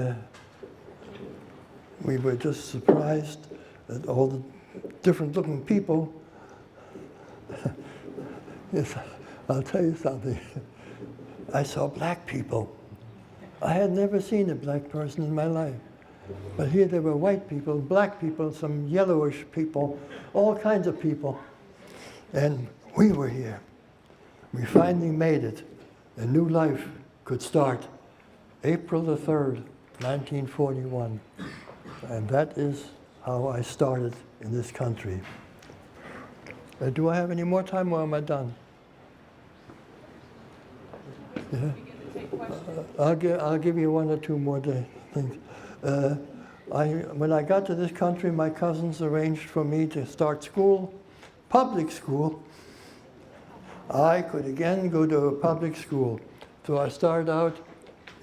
D: were just surprised at all the different looking people. Yes, I'll tell you something. I saw black people. I had never seen a black person in my life. But here there were white people, black people, some yellowish people, all kinds of people. And we were here. We finally made it. A new life could start. April the 3rd, 1941. And that is how I started in this country. Do I have any more time, or am I done? Yeah. I'll give you one or two more things. When I got to this country, my cousins arranged for me to start school, public school. I could again go to a public school. So I started out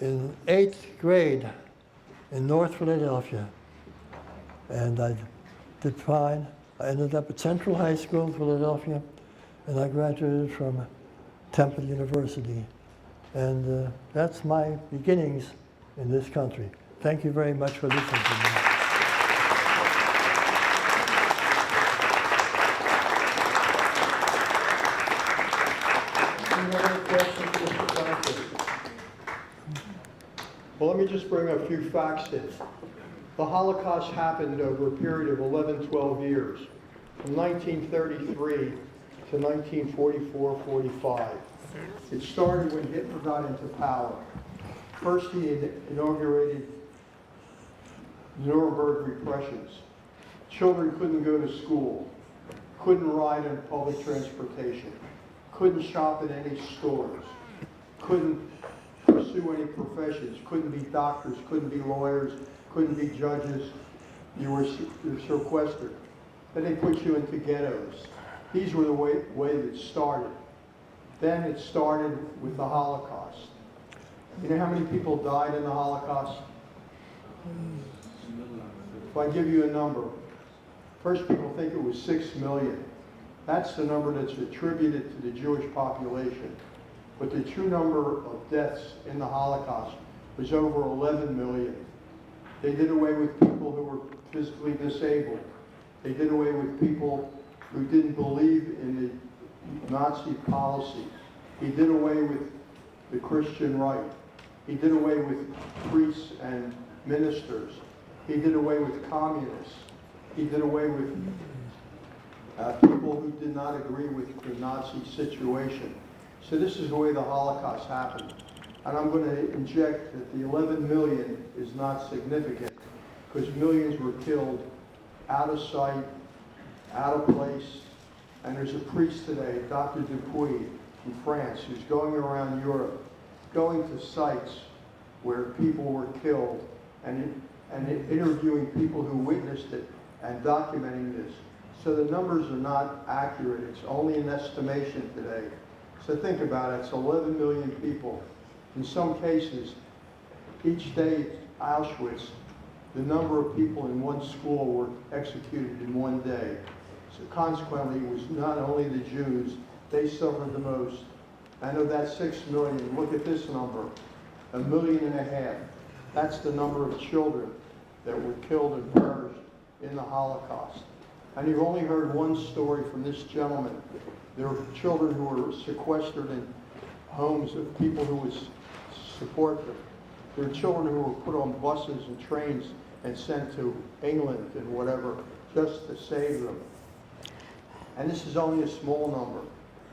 D: in 8th grade in North Philadelphia. And I did fine. I ended up at Central High School in Philadelphia, and I graduated from Temple University. And that's my beginnings in this country. Thank you very much for listening to me. Any other questions, Mr. Franklin?
B: Well, let me just bring a few facts in. The Holocaust happened over a period of 11, 12 years, from 1933 to 1944-45. It started when Hitler got into power. First, he inaugurated Nuremberg repressions. Children couldn't go to school, couldn't ride in public transportation, couldn't shop at any stores, couldn't pursue any professions, couldn't be doctors, couldn't be lawyers, couldn't be judges. You were sequestered. Then they put you into ghettos. These were the way that it started. Then it started with the Holocaust. You know how many people died in the Holocaust? If I give you a number, first people think it was 6 million. That's the number that's attributed to the Jewish population. But the true number of deaths in the Holocaust was over 11 million. They did away with people who were physically disabled. They did away with people who didn't believe in the Nazi policy. He did away with the Christian right. He did away with priests and ministers. He did away with communists. He did away with people who did not agree with the Nazi situation. So this is the way the Holocaust happened. And I'm going to inject that the 11 million is not significant because millions were killed out of sight, out of place. And there's a priest today, Dr. Dupuy from France, who's going around Europe, going to sites where people were killed and interviewing people who witnessed it and documenting this. So the numbers are not accurate. It's only an estimation today. So think about it. It's 11 million people. In some cases, each day at Auschwitz, the number of people in one school were executed in one day. So consequently, it was not only the Jews, they suffered the most. And of that 6 million, look at this number, 1.5 million. That's the number of children that were killed and perished in the Holocaust. And you've only heard one story from this gentleman. There were children who were sequestered in homes of people who would support them. There were children who were put on buses and trains and sent to England and whatever, just to save them. And this is only a small number.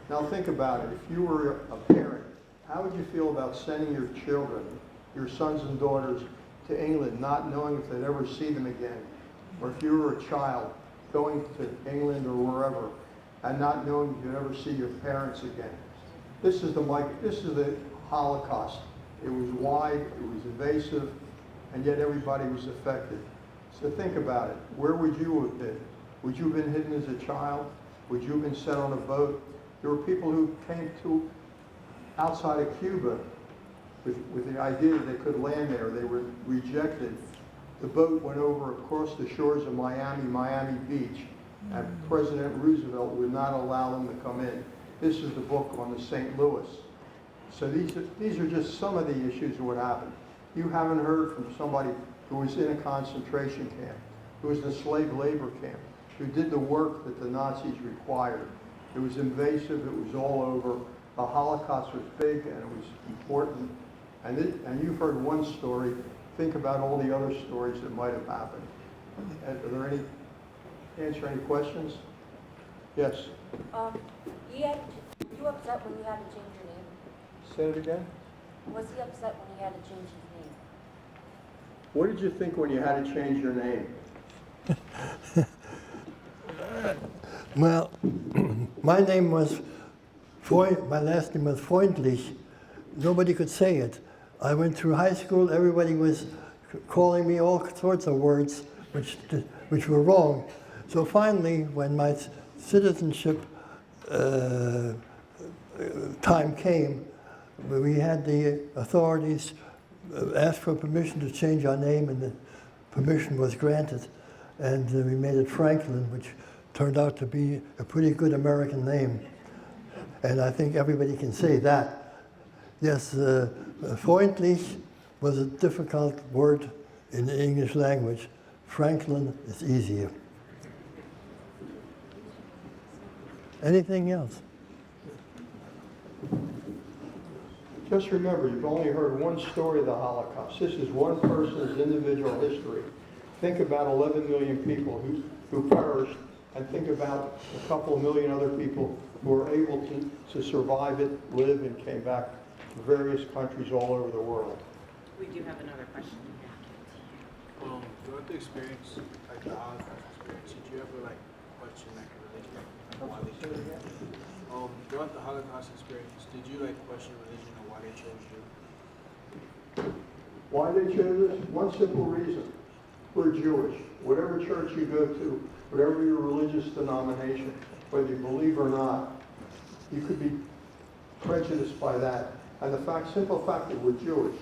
B: Now think about it. If you were a parent, how would you feel about sending your children, your sons and daughters, to England, not knowing if they'd ever see them again? Or if you were a child, going to England or wherever, and not knowing if you'd ever see your parents again? This is the Holocaust. It was wide, it was invasive, and yet everybody was affected. So think about it. Where would you have been? Would you have been hidden as a child? Would you have been sent on a boat? There were people who came to outside of Cuba with the idea that they could land there. They were rejected. The boat went over across the shores of Miami Beach, and President Roosevelt would not allow them to come in. This is the book on the St. Louis. So these are just some of the issues of what happened. You haven't heard from somebody who was in a concentration camp, who was in a slave labor camp, who did the work that the Nazis required. It was invasive, it was all over. The Holocaust was big and it was important. And you've heard one story. Think about all the other stories that might have happened. Are there any, answer any questions? Yes.
C: Were you upset when you had to change your name?
B: Say it again.
C: Was he upset when he had to change his name?
B: What did you think when you had to change your name?
D: Well, my last name was Freundlich. Nobody could say it. I went through high school, everybody was calling me all sorts of words which were wrong. So finally, when my citizenship time came, we had the authorities ask for permission to change our name, and the permission was granted. And we made it Franklin, which turned out to be a pretty good American name. And I think everybody can say that. Yes, freundlich was a difficult word in the English language. Franklin is easier. Anything else?
B: Just remember, you've only heard one story of the Holocaust. This is one person's individual history. Think about 11 million people who perished, and think about a couple of million other people who were able to survive it, live, and came back to various countries all over the world.
A: We do have another question.
E: Throughout the experience, like the Holocaust experience, did you ever question religion and why they chose you? Throughout the Holocaust experience, did you question religion or why they chose you?
B: Why they chose us? One simple reason. We're Jewish. Whatever church you go to, whatever your religious denomination, whether you believe or not, you could be prejudiced by that. And the simple fact that we're Jewish,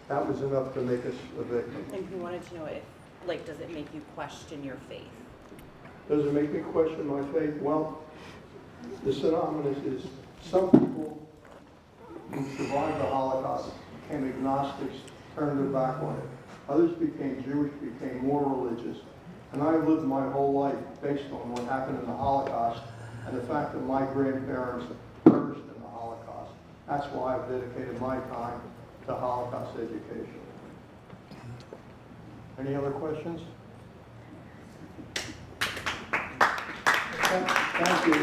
B: that was enough to make us a victim.
A: And he wanted to know if, does it make you question your faith?
B: Does it make me question my faith? Well, the synonymous is some people who survived the Holocaust became agnostics, turned their back on it. Others became Jewish, became more religious. And I've lived my whole life based on what happened in the Holocaust and the fact that my grandparents perished in the Holocaust. That's why I've dedicated my time to Holocaust education. Any other questions? Thank you.
F: I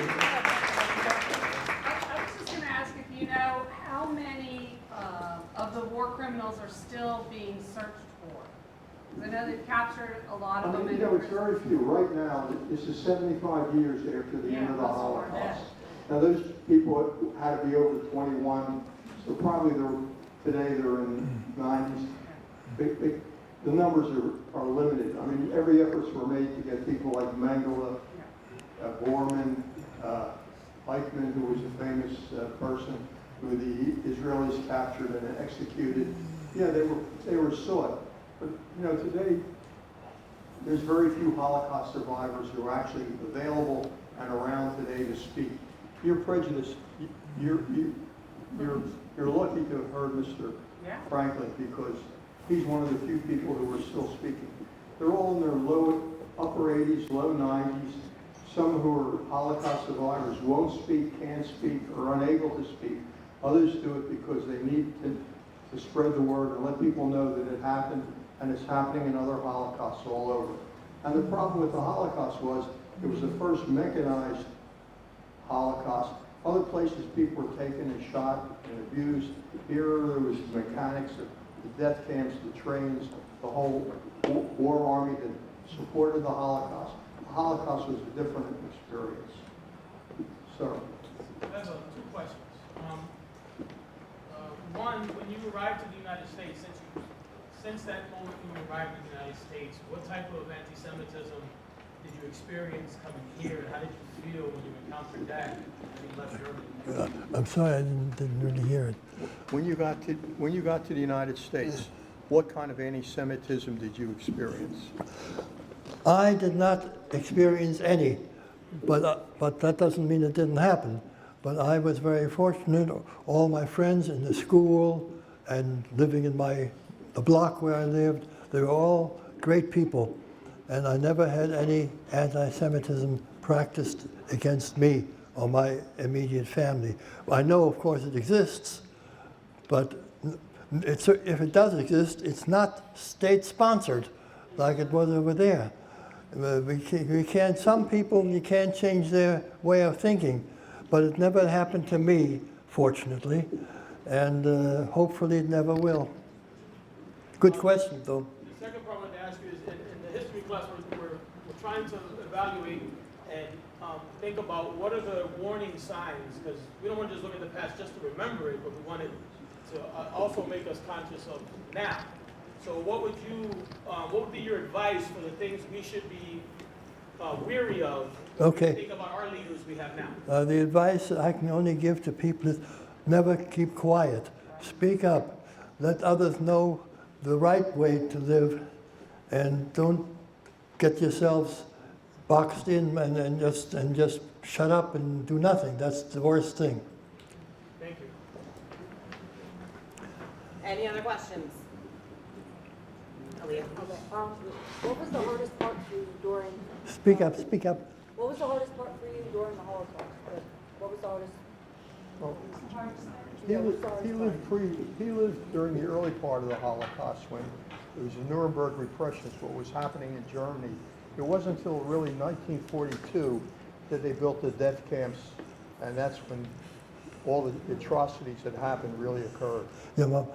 F: was just going to ask if you know how many of the war criminals are still being searched for. 'Cause I know they've captured a lot of them.
B: It's very few. Right now, this is 75 years after the end of the Holocaust. Now, those people had to be over 21, so probably today they're in 90s. The numbers are limited. I mean, every efforts were made to get people like Mengele, Borman, Eichmann, who was a famous person who the Israelis captured and executed. Yeah, they were sought. But today there's very few Holocaust survivors who are actually available and around today to speak. You're prejudiced. You're lucky to have heard Mr. Franklin, because he's one of the few people who are still speaking. They're all in their upper 80s, low 90s. Some who are Holocaust survivors won't speak, can't speak, or unable to speak. Others do it because they need to spread the word and let people know that it happened, and it's happening in other Holocausts all over. And the problem with the Holocaust was it was the first mechanized Holocaust. Other places people were taken and shot and abused. Here there was mechanics, the death camps, the trains, the whole war army that supported the Holocaust. The Holocaust was a different experience. So.
G: I have two questions. One, when you arrived to the United States, since that moment when you arrived in the United States, what type of anti-Semitism did you experience coming here, and how did you feel when you encountered that when you left Germany?
D: I'm sorry, I didn't really hear it.
B: When you got to the United States, what kind of anti-Semitism did you experience?
D: I did not experience any, but that doesn't mean it didn't happen. But I was very fortunate. All my friends in the school and living in the block where I lived, they were all great people. And I never had any anti-Semitism practiced against me or my immediate family. I know, of course, it exists, but if it does exist, it's not state-sponsored like it was over there. We can't, some people, you can't change their way of thinking, but it never happened to me, fortunately, and hopefully it never will. Good question, though.
G: The second part I wanted to ask you is, in the history class, we're trying to evaluate and think about what are the warning signs, because we don't want to just look at the past just to remember it, but we want it to also make us conscious of now. So what would be your advice for the things we should be weary of when we
D: Okay.
G: think about our leaders we have now?
D: The advice I can only give to people is never keep quiet. Speak up. Let others know the right way to live, and don't get yourselves boxed in and just shut up and do nothing. That's the worst thing.
G: Thank you.
A: Any other questions? Aaliyah?
C: Okay, what was the hardest part for you during?
D: Speak up, speak up.
C: What was the hardest part for you during the Holocaust? What was the hardest?
B: Well,
C: Yeah, what's the hardest
B: he lived during the early part of the Holocaust when it was the Nuremberg repressions, what was happening in Germany. It wasn't until really 1942 that they built the death camps, and that's when all the atrocities that happened really occurred.
D: Yeah, well,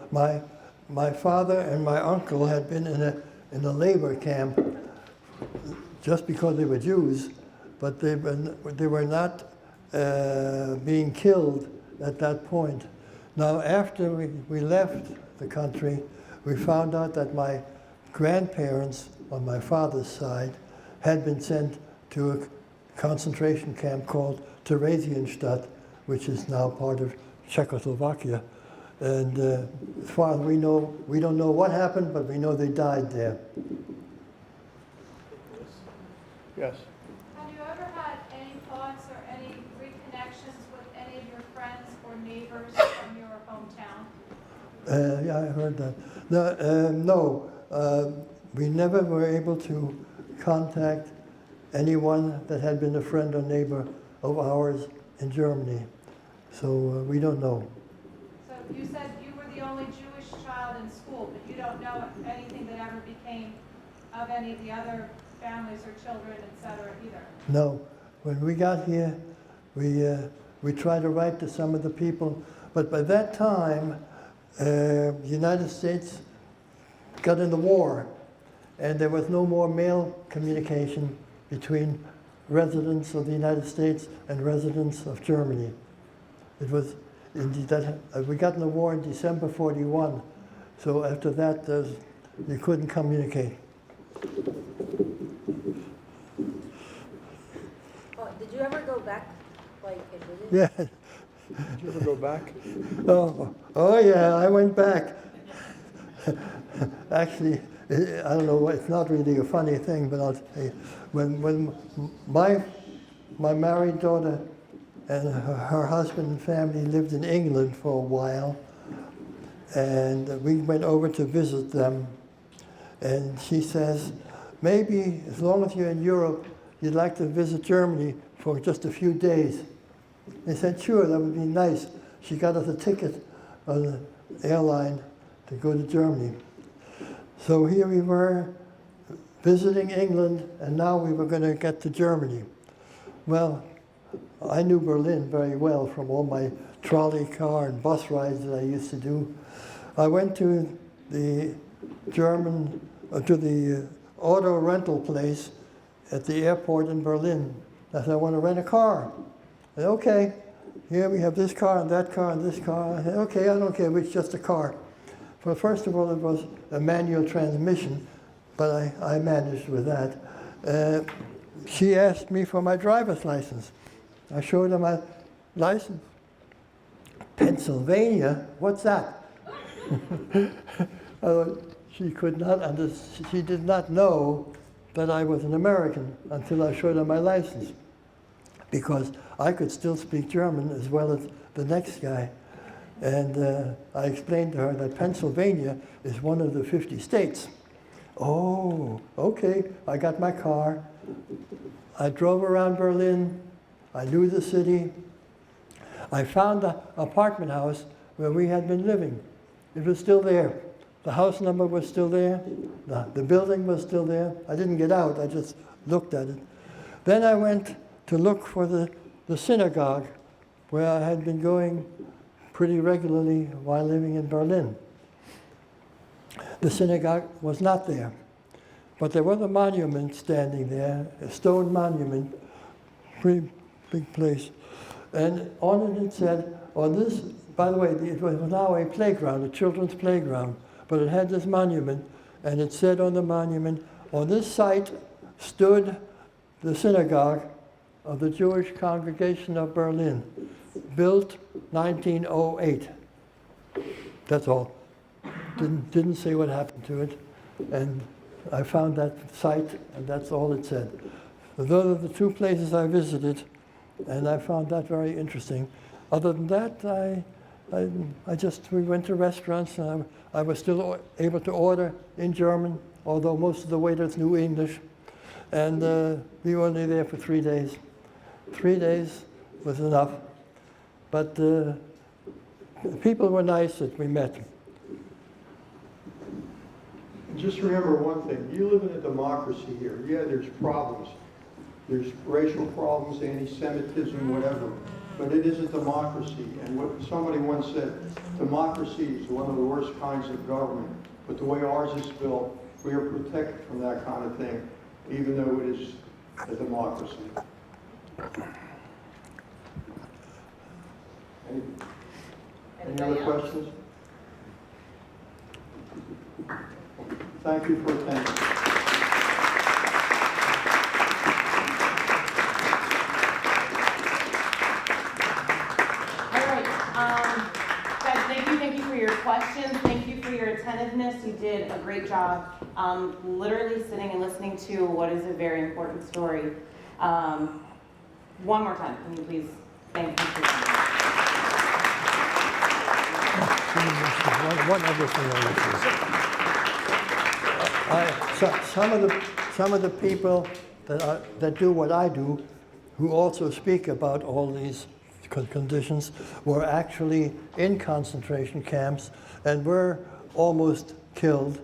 D: my father and my uncle had been in a labor camp just because they were Jews, but they were not being killed at that point. Now, after we left the country, we found out that my grandparents on my father's side had been sent to a concentration camp called Theresienstadt, which is now part of Czechoslovakia. And as far as we know, we don't know what happened, but we know they died there.
B: Yes.
H: Have you ever had any thoughts or any reconnections with any of your friends or neighbors from your hometown?
D: Yeah, I heard that. No, we never were able to contact anyone that had been a friend or neighbor of ours in Germany. So we don't know.
H: So you said you were the only Jewish child in school, but you don't know anything that ever became of any of the other families or children, et cetera, either?
D: No. When we got here, we tried to write to some of the people, but by that time, the United States got in the war, and there was no more mail communication between residents of the United States and residents of Germany. It was indeed that we got in the war in December '41, so after that, you couldn't communicate.
C: Did you ever go back, like, and visit?
D: Yeah.
B: Did you ever go back?
D: Oh yeah, I went back. Actually, I don't know, it's not really a funny thing, but I'll tell you. When my married daughter and her husband and family lived in England for a while, and we went over to visit them, and she says, maybe as long as you're in Europe, you'd like to visit Germany for just a few days. They said, sure, that would be nice. She got us a ticket on the airline to go to Germany. So here we were visiting England, and now we were going to get to Germany. Well, I knew Berlin very well from all my trolley car and bus rides that I used to do. I went to the to the auto rental place at the airport in Berlin. I said, I want to rent a car. I said, okay, here we have this car and that car and this car. I said, okay, I don't care, it's just a car. Well, first of all, it was a manual transmission, but I managed with that. She asked me for my driver's license. I showed her my license. Pennsylvania? What's that? She could not understand. She did not know that I was an American until I showed her my license, because I could still speak German as well as the next guy. And I explained to her that Pennsylvania is one of the 50 states. Oh, okay. I got my car. I drove around Berlin. I knew the city. I found the apartment house where we had been living. It was still there. The house number was still there. The building was still there. I didn't get out. I just looked at it. Then I went to look for the synagogue where I had been going pretty regularly while living in Berlin. The synagogue was not there, but there was a monument standing there, a stone monument, pretty big place. And on it said, on this, by the way, it was now a playground, a children's playground, but it had this monument and it said on the monument, on this site stood the synagogue of the Jewish congregation of Berlin, built 1908. That's all. Didn't say what happened to it. And I found that site, and that's all it said. Those are the two places I visited, and I found that very interesting. Other than that, we went to restaurants, and I was still able to order in German, although most of the waiters knew English. And we were only there for 3 days. 3 days was enough. But people were nice that we met.
B: Just remember one thing, you live in a democracy here. Yeah, there's problems. There's racial problems, anti-Semitism, whatever. But it is a democracy. And what somebody once said, democracy is one of the worst kinds of government. But the way ours is built, we are protected from that kind of thing, even though it is a democracy. Any other questions? Thank you for attending.
A: All right, guys, thank you for your questions. Thank you for your attentiveness. You did a great job, literally sitting and listening to what is a very important story. One more time, can you please thank you?
D: One other thing I would say. Some of the people that do what I do, who also speak about all these conditions, were actually in concentration camps and were almost killed,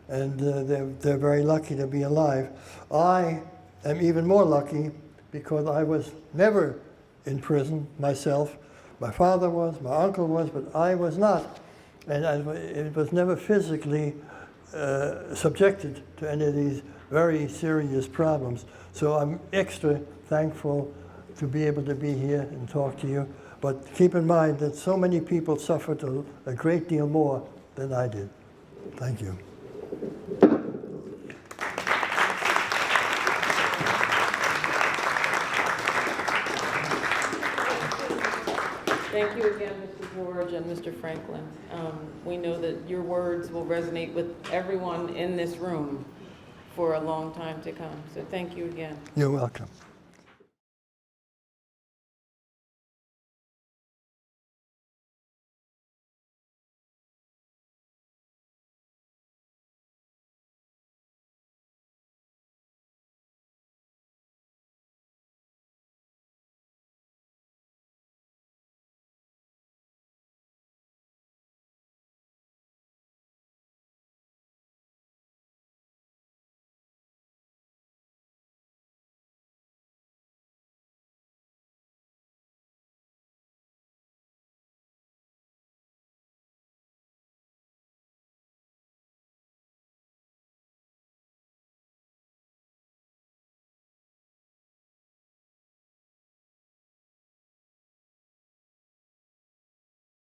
D: and they're very lucky to be alive. I am even more lucky because I was never in prison myself. My father was, my uncle was, but I was not. And it was never physically subjected to any of these very serious problems. So I'm extra thankful to be able to be here and talk to you. But keep in mind that so many people suffered a great deal more than I did. Thank you.
I: Thank you again, Mr. George and Mr. Franklin. We know that your words will resonate with everyone in this room for a long time to come. So thank you again.
D: You're welcome.